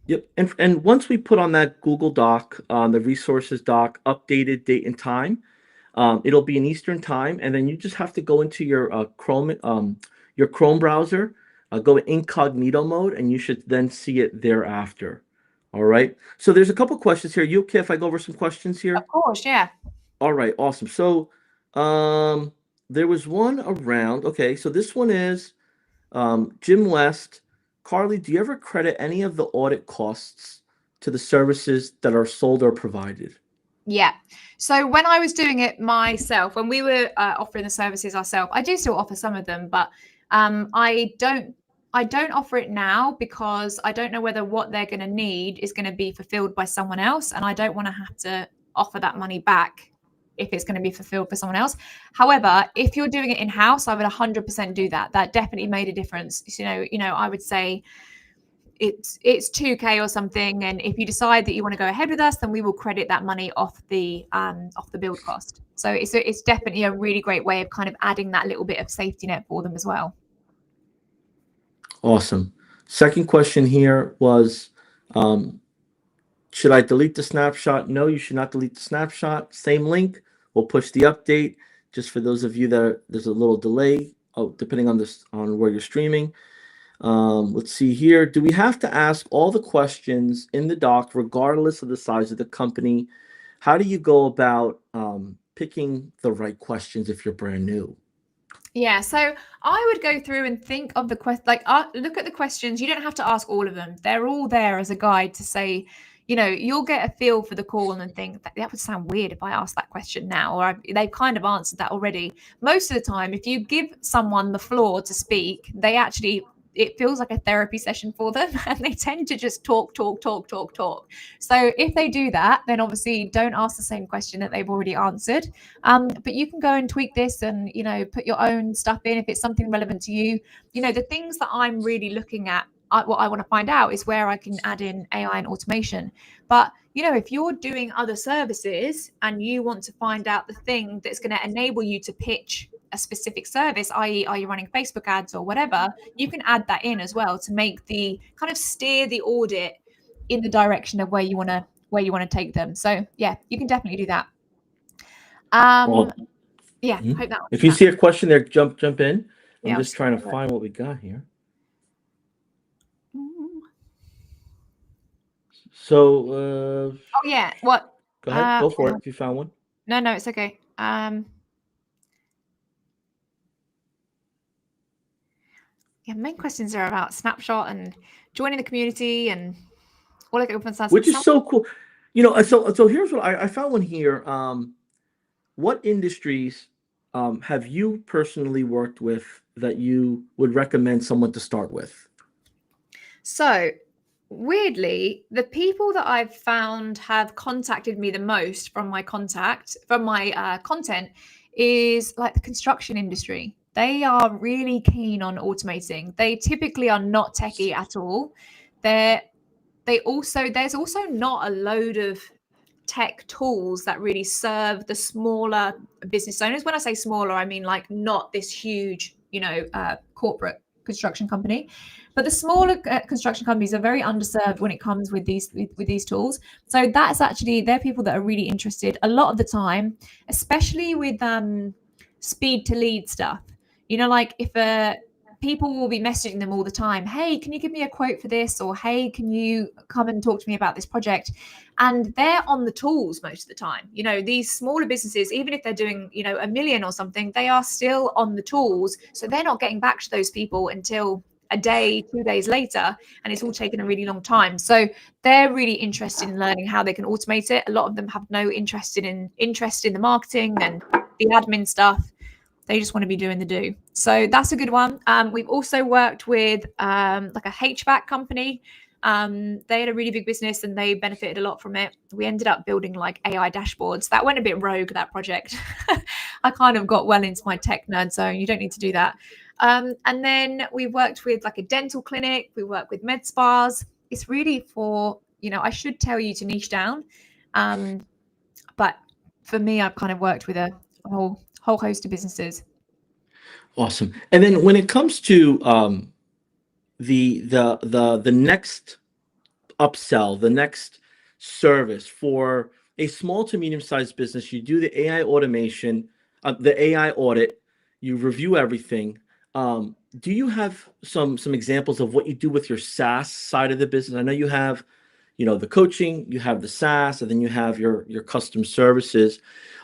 Yep. And once we put on that Google Doc, the resources doc, updated date and time, it'll be in Eastern time, and then you just have to go into your Chrome browser, go incognito mode, and you should then see it thereafter. All right. So there's a couple questions here. You okay if I go over some questions Of here? course, yeah. All right. Awesome. So, um, there was one around. Okay. So this one is Jim West. Carly, do you ever credit any of the audit costs to the services that are sold or provided? Yeah. So when I was doing it myself, when we were offering the services ourselves, I do still offer some of them, but I don't offer it now because I don't know whether what they're going to need is going to be fulfilled by someone else, and I don't want to have to offer that money back if it's going to be fulfilled for someone else. However, if you're doing it in house, I would 100% do that. That definitely made a difference. I would say it's 2K or something, and if you decide that you want to go ahead with us, then we will credit that money off the build cost. So it's definitely a really great way of kind of adding that little bit of safety net for them as well. Awesome. Second question here was, um, should I delete the snapshot? No, you should not delete the snapshot. Same link. We'll push the update. Just for those of you there's a little delay, depending on where you're streaming. Let's see here. Do we have to ask all the questions in the doc, regardless of the size of the company? How do you go about picking the right questions if you're brand new? Yeah, so I would go through and think of the look at the questions. You don't have to ask all of them. They're all there as a guide to say, you'll get a feel for the call and think that would sound weird if I asked that question now, or they've kind of answered that already. Most of the time, if you give someone the floor to speak, it feels like a therapy session for them, and they tend to just talk, talk, talk, talk, talk. So if they do that, then obviously don't ask the same question that they've already answered. But you can go and tweak this and, put your own stuff in if it's something relevant to you. The things that I'm really looking at, what I want to find out is where I can add in AI and automation. But, if you're doing other services and you want to find out the thing that's going to enable you to pitch a specific service, i.e., are you running Facebook ads or whatever, you can add that in as well to make the kind of steer the audit in the direction of where you want to take them. So yeah, you can definitely do that. Well, Yeah, hope that if you that. see a question there, jump in. I'm Yeah, just trying to find what we got here. So, oh yeah, what? go ahead, go for it if you found one. No, it's okay. Yeah, main questions are about snapshot and joining the community and all that open stuff. Which is so cool. So here's what I found one here. What industries have you personally worked with that you would recommend someone to start with? So weirdly, the people that I've found have contacted me the most from my content is like the construction industry. They are really keen on automating. They typically are not techie at all. There's also not a load of tech tools that really serve the smaller business owners. When I say smaller, I mean like not this huge, corporate construction company, but the smaller construction companies are very underserved when it comes with these tools. So that's actually, they're people that are really interested a lot of the time, especially with speed to lead stuff. Like if people will be messaging them all the time, hey, can you give me a quote for this, or hey, can you come and talk to me about this project? And they're on the tools most of the time. These smaller businesses, even if they're doing $1 million or something, they are still on the tools, so they're not getting back to those people until a day, 2 days later, and it's all taken a really long time. So they're really interested in learning how they can automate it. A lot of them have no interest in the marketing and the admin stuff. They just want to be doing the do. So that's a good one. We've also worked with like a HVAC company. They had a really big business and they benefited a lot from it. We ended up building like AI dashboards. That went a bit rogue, that project. I kind of got well into my tech nerd zone. You don't need to do that. And then we worked with like a dental clinic. We work with med spas. It's really for, I should tell you to niche down. But for me, I've kind of worked with a whole host of businesses. Awesome. And then when it comes to the next upsell, the next service for a small to medium-sized business, you do the AI automation, the AI audit, you review everything. Do you have some examples of what you do with your SaaS side of the business? I know you have, the coaching, you have the SaaS, and then you have your custom services.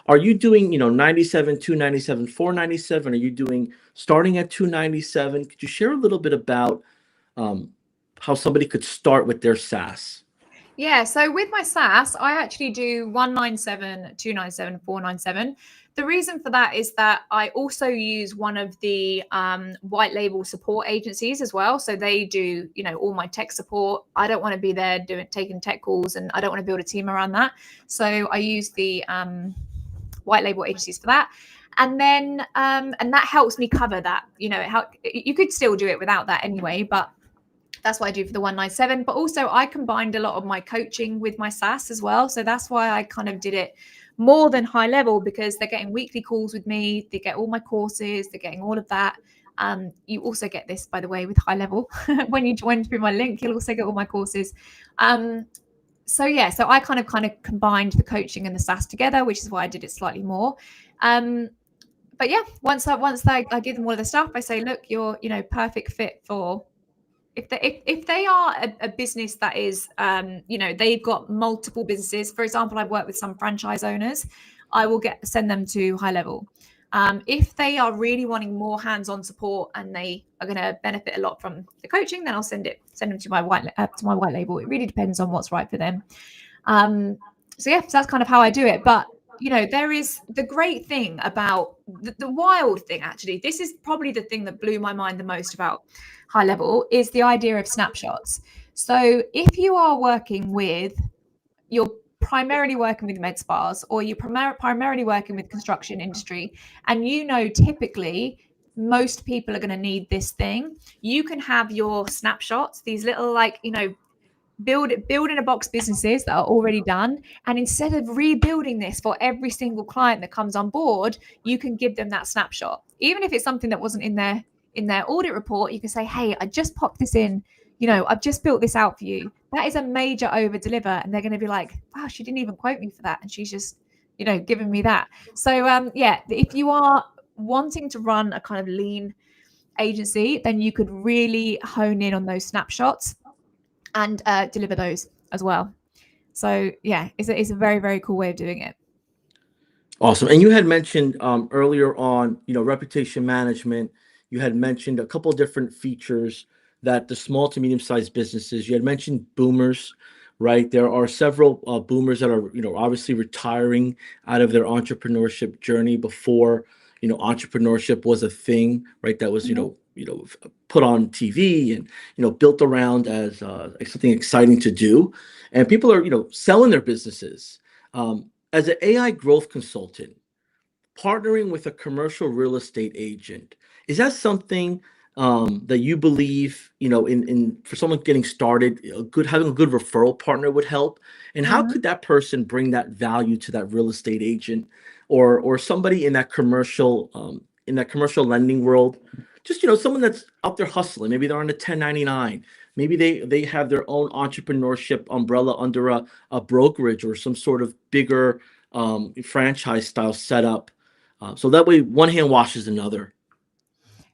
Are you doing, 97, 297, 497? Are you doing starting at 297? Could you share a little bit about how somebody could start with their SaaS? Yeah, so with my SaaS, I actually do 197, 297, 497. The reason for that is that I also use one of the white label support agencies as well. So they do, all my tech support. I don't want to be there taking tech calls, and I don't want to build a team around that. So I use the white label agencies for that. And then and that helps me cover that. You could still do it without that anyway, but that's what I do for the 197. But also I combined a lot of my coaching with my SaaS as well. So that's why I kind of did it more than HighLevel, because they're getting weekly calls with me. They get all my courses. They're getting all of that. You also get this, by the way, with HighLevel. When you join through my link, you'll also get all my courses. So I kind of combined the coaching and the SaaS together, which is why I did it slightly more. But yeah, once I give them all of the stuff, I say, look, you're perfect fit for. If they are a business that is, they've got multiple businesses. For example, I've worked with some franchise owners. I will send them to HighLevel. If they are really wanting more hands-on support and they are going to benefit a lot from the coaching, then I'll send them to my white label. It really depends on what's right for them. So that's kind of how I do it. But there is the great thing about the wild thing, actually. This is probably the thing that blew my mind the most about HighLevel, is the idea of snapshots. So if you are you're primarily working with med spas, or you're primarily working with construction industry, and typically most people are going to need this thing, you can have your snapshots, these little build in a box businesses that are already done. And instead of rebuilding this for every single client that comes on board, you can give them that snapshot. Even if it's something that wasn't in their audit report, you can say, hey, I just popped this in, I've just built this out for you. That is a major over deliver. And they're going to be like, wow, she didn't even quote me for that, and she's just giving me that. So if you are wanting to run a kind of lean agency, then you could really hone in on those snapshots and deliver those as well. So it's a very, very cool way of doing it. Awesome. And you had mentioned earlier on, reputation management. You had mentioned a couple of different features that the small to medium-sized businesses. You had mentioned boomers, right? There are several boomers that are, obviously retiring out of their entrepreneurship journey before, entrepreneurship was a thing, right? That was, put on TV and, built around as something exciting to do. And people are, selling their businesses. As an AI growth consultant, partnering with a commercial real estate agent, is that something that you believe, in for someone getting started, having a good referral partner would help? And how Mhm. could that person bring that value to that real estate agent or somebody in that commercial lending world? Just, someone that's out there hustling. Maybe they're on a 1099. Maybe they have their own entrepreneurship umbrella under a brokerage or some sort of bigger franchise style setup. So that way, one hand washes another.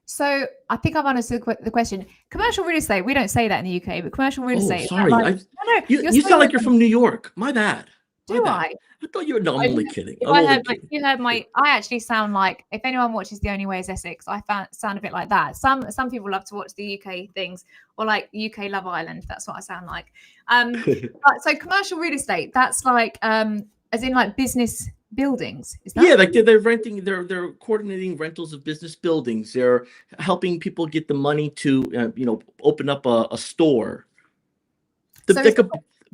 So I think I've understood the question. Commercial real estate, we don't say that in the UK, but commercial real Oh, estate, is that sorry. like, no, no, You you're you saying sound like that, you're from New York. My bad. My do bad. I? I thought you were. No, I'm I only think kidding. if I'm I only heard my, kidding. you heard my, I actually sound like, if anyone watches The Only Way is Essex, I sound a bit like that. Some people love to watch the UK things, or like UK Love Island. That's what I sound like. But so commercial real estate, that's like, as in like business buildings, is Yeah, that? like they're renting, they're coordinating rentals of business buildings. They're helping people get the money to, open up a store. So is Like it, a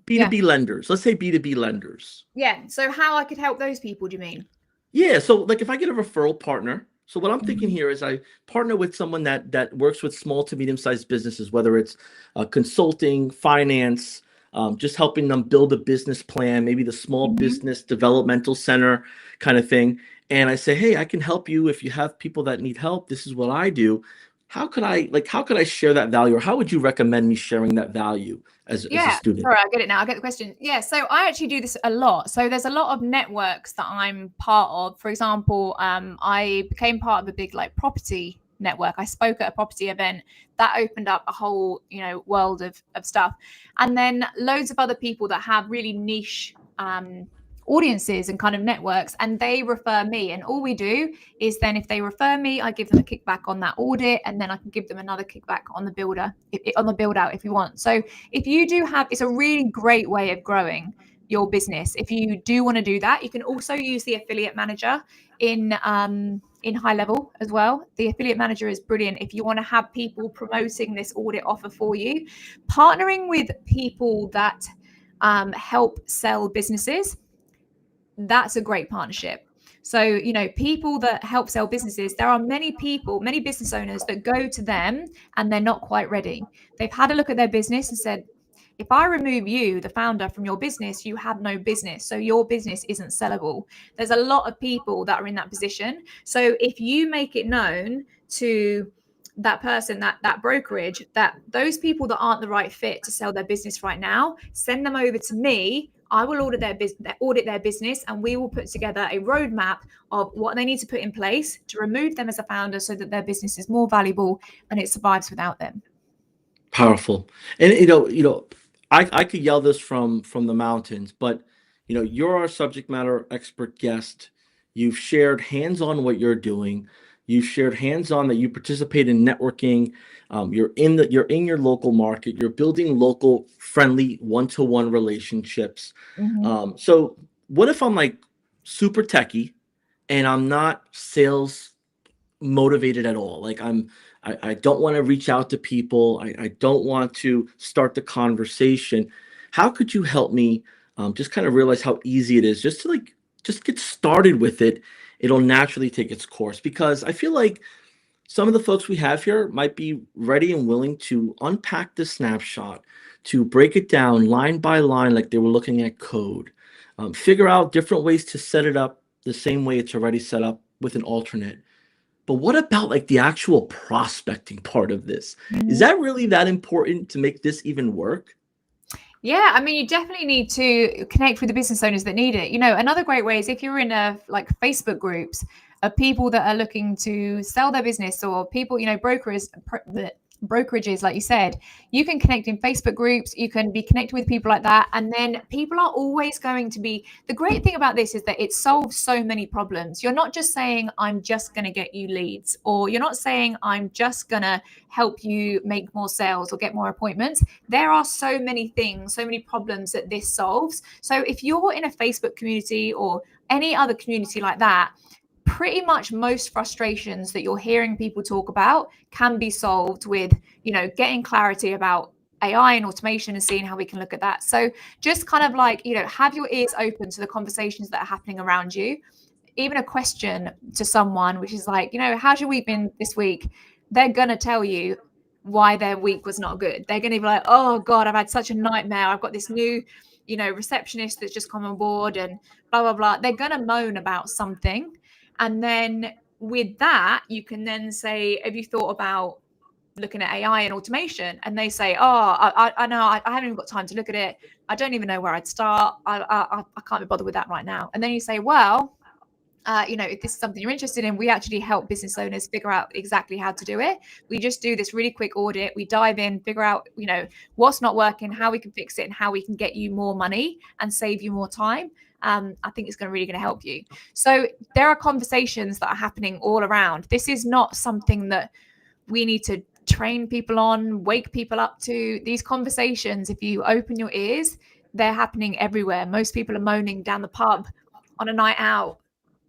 yeah, B2B lenders. Let's say B2B lenders. yeah. So how I could help those people? Do you mean? Yeah, so like if I get a referral partner, so what I'm thinking Mhm. here is I partner with someone that works with small to medium-sized businesses, whether it's consulting, finance, just helping them build a business plan, maybe the small Mhm. business developmental center kind of thing. And I say, hey, I can help you if you have people that need help. This is what I do. How could I share that value, or how would you recommend me sharing that value as a Yeah, student? sorry, I get it now. I get the question. Yeah, so I actually do this a lot. So there's a lot of networks that I'm part of. For example, I became part of a big like property network. I spoke at a property event that opened up a whole, world of stuff. And then loads of other people that have really niche audiences and kind of networks, and they refer me. And all we do is then if they refer me, I give them a kickback on that audit, and then I can give them another kickback on the on the build out if you want. So if you do have, it's a really great way of growing your business. If you do want to do that, you can also use the affiliate manager in HighLevel as well. The affiliate manager is brilliant if you want to have people promoting this audit offer for you. Partnering with people that help sell businesses, that's a great partnership. So, people that help sell businesses, there are many people, many business owners that go to them and they're not quite ready. They've had a look at their business and said, if I remove you, the founder, from your business, you have no business. So your business isn't sellable. There's a lot of people that are in that position. So if you make it known to that person, that brokerage, that those people that aren't the right fit to sell their business right now, send them over to me. I will audit their business, and we will put together a roadmap of what they need to put in place to remove them as a founder so that their business is more valuable and it survives without them. Powerful. And I could yell this from the mountains, but you're our subject matter expert guest. You've shared hands-on what you're doing. You've shared hands-on that you participate in networking. You're in your local market. You're building local friendly one-to-one relationships. Mhm. So what if I'm like super techie and I'm not sales motivated at all? Like I don't want to reach out to people. I don't want to start the conversation. How could you help me just kind of realize how easy it is just to just get started with it? It'll naturally take its course because I feel like some of the folks we have here might be ready and willing to unpack the snapshot, to break it down line by line like they were looking at code, figure out different ways to set it up the same way it's already set up with an alternate. But what about like the actual prospecting part of this? Is Mhm. that really that important to make this even work? Yeah, I mean, you definitely need to connect with the business owners that need it. Another great way is if you're in a like Facebook groups of people that are looking to sell their business, or people, brokerages, like you said, you can connect in Facebook groups. You can be connected with people like that, and then people are always going to be. The great thing about this is that it solves so many problems. You're not just saying I'm just going to get you leads, or you're not saying I'm just going to help you make more sales or get more appointments. There are so many things, so many problems that this solves. So if you're in a Facebook community or any other community like that, pretty much most frustrations that you're hearing people talk about can be solved with, getting clarity about AI and automation and seeing how we can look at that. So just kind of like, have your ears open to the conversations that are happening around you. even a question to someone, which is like, how's your week been this week? They're going to tell you why their week was not good. They're going to be like, oh God, I've had such a nightmare. I've got this new, receptionist that's just come on board and blah, blah, blah. They're going to moan about something. And then with that, you can then say, have you thought about looking at AI and automation? And they say, oh, I know, I haven't even got time to look at it. I don't even know where I'd start. I can't be bothered with that right now. And then you say, well, if this is something you're interested in, we actually help business owners figure out exactly how to do it. We just do this really quick audit. We dive in, figure out, what's not working, how we can fix it, and how we can get you more money and save you more time. I think it's really going to help you. So there are conversations that are happening all around. This is not something that we need to train people on, wake people up to. These conversations, if you open your ears, they're happening everywhere. Most people are moaning down the pub on a night out,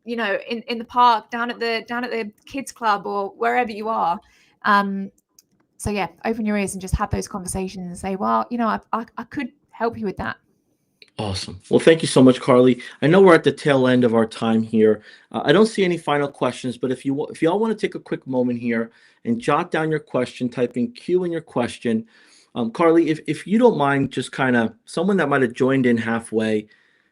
in the park, down at the kids club, or wherever you are. So yeah, open your ears and just have those conversations and say, well, I could help you with that. Awesome. Well, thank you so much, Carly. I know we're at the tail end of our time here. I don't see any final questions, but if y'all want to take a quick moment here and jot down your question, type in Q in your question. Carly, if you don't mind, just kind of someone that might have joined in halfway,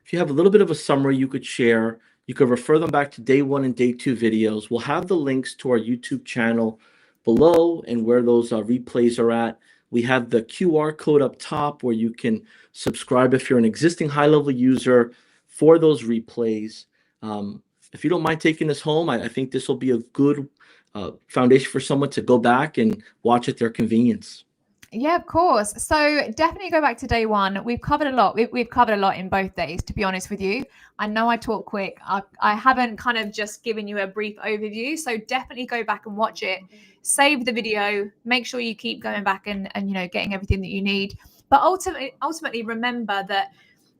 if you have a little bit of a summary you could share, you could refer them back to day 1 and day 2 videos. We'll have the links to our YouTube channel below and where those replays are at. We have the QR code up top where you can subscribe if you're an existing HighLevel user for those replays. If you don't mind taking this home, I think this will be a good foundation for someone to go back and watch at their convenience. Yeah, of course. So definitely go back to day 1. We've covered a lot. We've covered a lot in both days, to be honest with you. I know I talk quick. I haven't kind of just given you a brief overview. So definitely go back and watch it. Save the video. Make sure you keep going back and getting everything that you need. But ultimately, remember that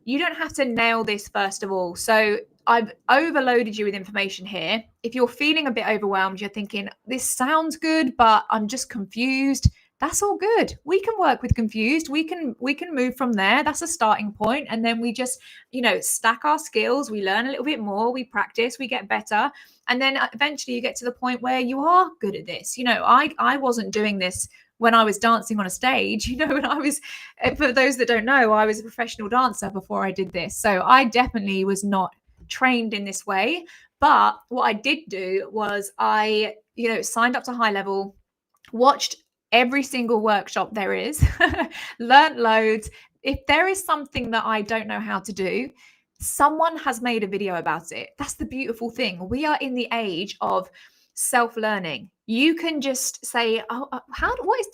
you don't have to nail this first of all. So I've overloaded you with information here. If you're feeling a bit overwhelmed, you're thinking, this sounds good, but I'm just confused. That's all good. We can work with confused. We can move from there. That's a starting point. And then we just, stack our skills. We learn a little bit more. We practice. We get better. And then eventually you get to the point where you are good at this. I wasn't doing this when I was dancing on a stage. When I was, for those that don't know, I was a professional dancer before I did this. So I definitely was not trained in this way. But what I did do was I, signed up to HighLevel, watched every single workshop there is, learned loads. If there is something that I don't know how to do, someone has made a video about it. That's the beautiful thing. We are in the age of self-learning. You can just say, oh,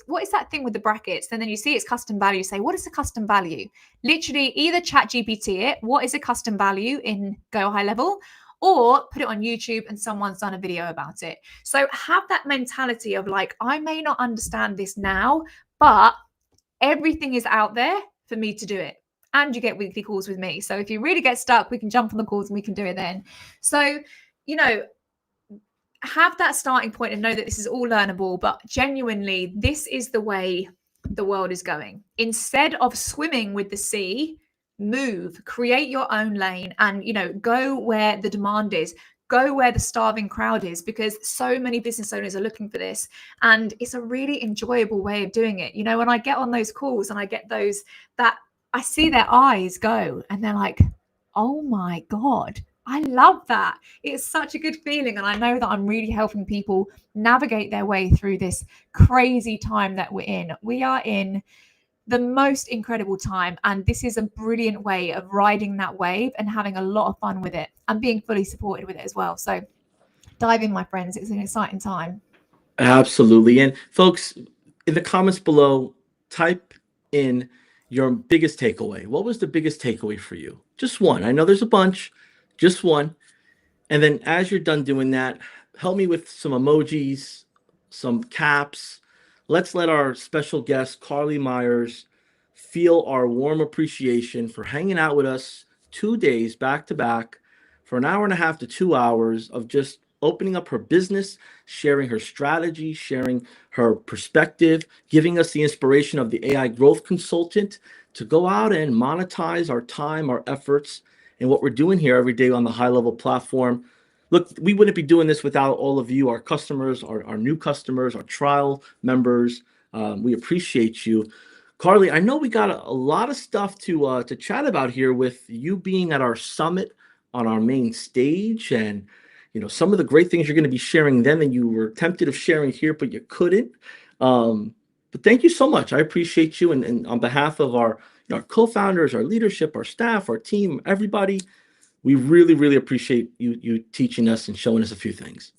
what is that thing with the brackets? And then you see it's custom value. Say, what is a custom value? Literally either chat GPT it, what is a custom value in Go HighLevel, or put it on YouTube and someone's done a video about it. So have that mentality of like, I may not understand this now, but everything is out there for me to do it. And you get weekly calls with me. So if you really get stuck, we can jump on the calls and we can do it then. So, have that starting point and know that this is all learnable, but genuinely, this is the way the world is going. Instead of swimming with the sea, move, create your own lane, and go where the demand is, go where the starving crowd is, because so many business owners are looking for this, and it's a really enjoyable way of doing it. When I get on those calls and I get those, that I see their eyes go and they're like, oh my God, I love that. It's such a good feeling. And I know that I'm really helping people navigate their way through this crazy time that we're in. We are in the most incredible time. And this is a brilliant way of riding that wave and having a lot of fun with it and being fully supported with it as well. So dive in, my friends. It's an exciting time. Absolutely. And folks, in the comments below, type in your biggest takeaway. What was the biggest takeaway for you? Just one. I know there's a bunch, just one. And then as you're done doing that, help me with some emojis, some caps. Let's let our special guest, Carly Myers, feel our warm appreciation for hanging out with us 2 days back to back for an hour and a half to 2 hours of just opening up her business, sharing her strategy, sharing her perspective, giving us the inspiration of the AI growth consultant to go out and monetize our time, our efforts, and what we're doing here every day on the HighLevel platform. Look, we wouldn't be doing this without all of you, our customers, our new customers, our trial members. We appreciate you. Carly, I know we got a lot of stuff to chat about here with you being at our summit on our main stage, and some of the great things you're going to be sharing then that you were tempted of sharing here, but you couldn't. But thank you so much. I appreciate you, and on behalf of our co-founders, our leadership, our staff, our team, everybody, we really, really appreciate you teaching us and showing us a few things.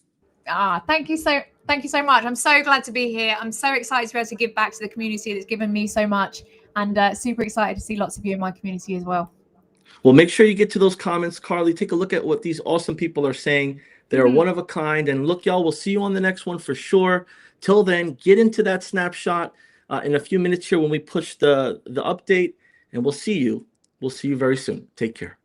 Thank you so much. I'm so glad to be here. I'm so excited to be able to give back to the community that's given me so much, and super excited to see lots of you in my community as well. Well, make sure you get to those comments, Carly. Take a look at what these awesome people are saying. They're one of a kind. And look, y'all, we'll see you on the next one for sure. Till then, get into that snapshot in a few minutes here when we push the update, and we'll see you. We'll see you very soon. Take care.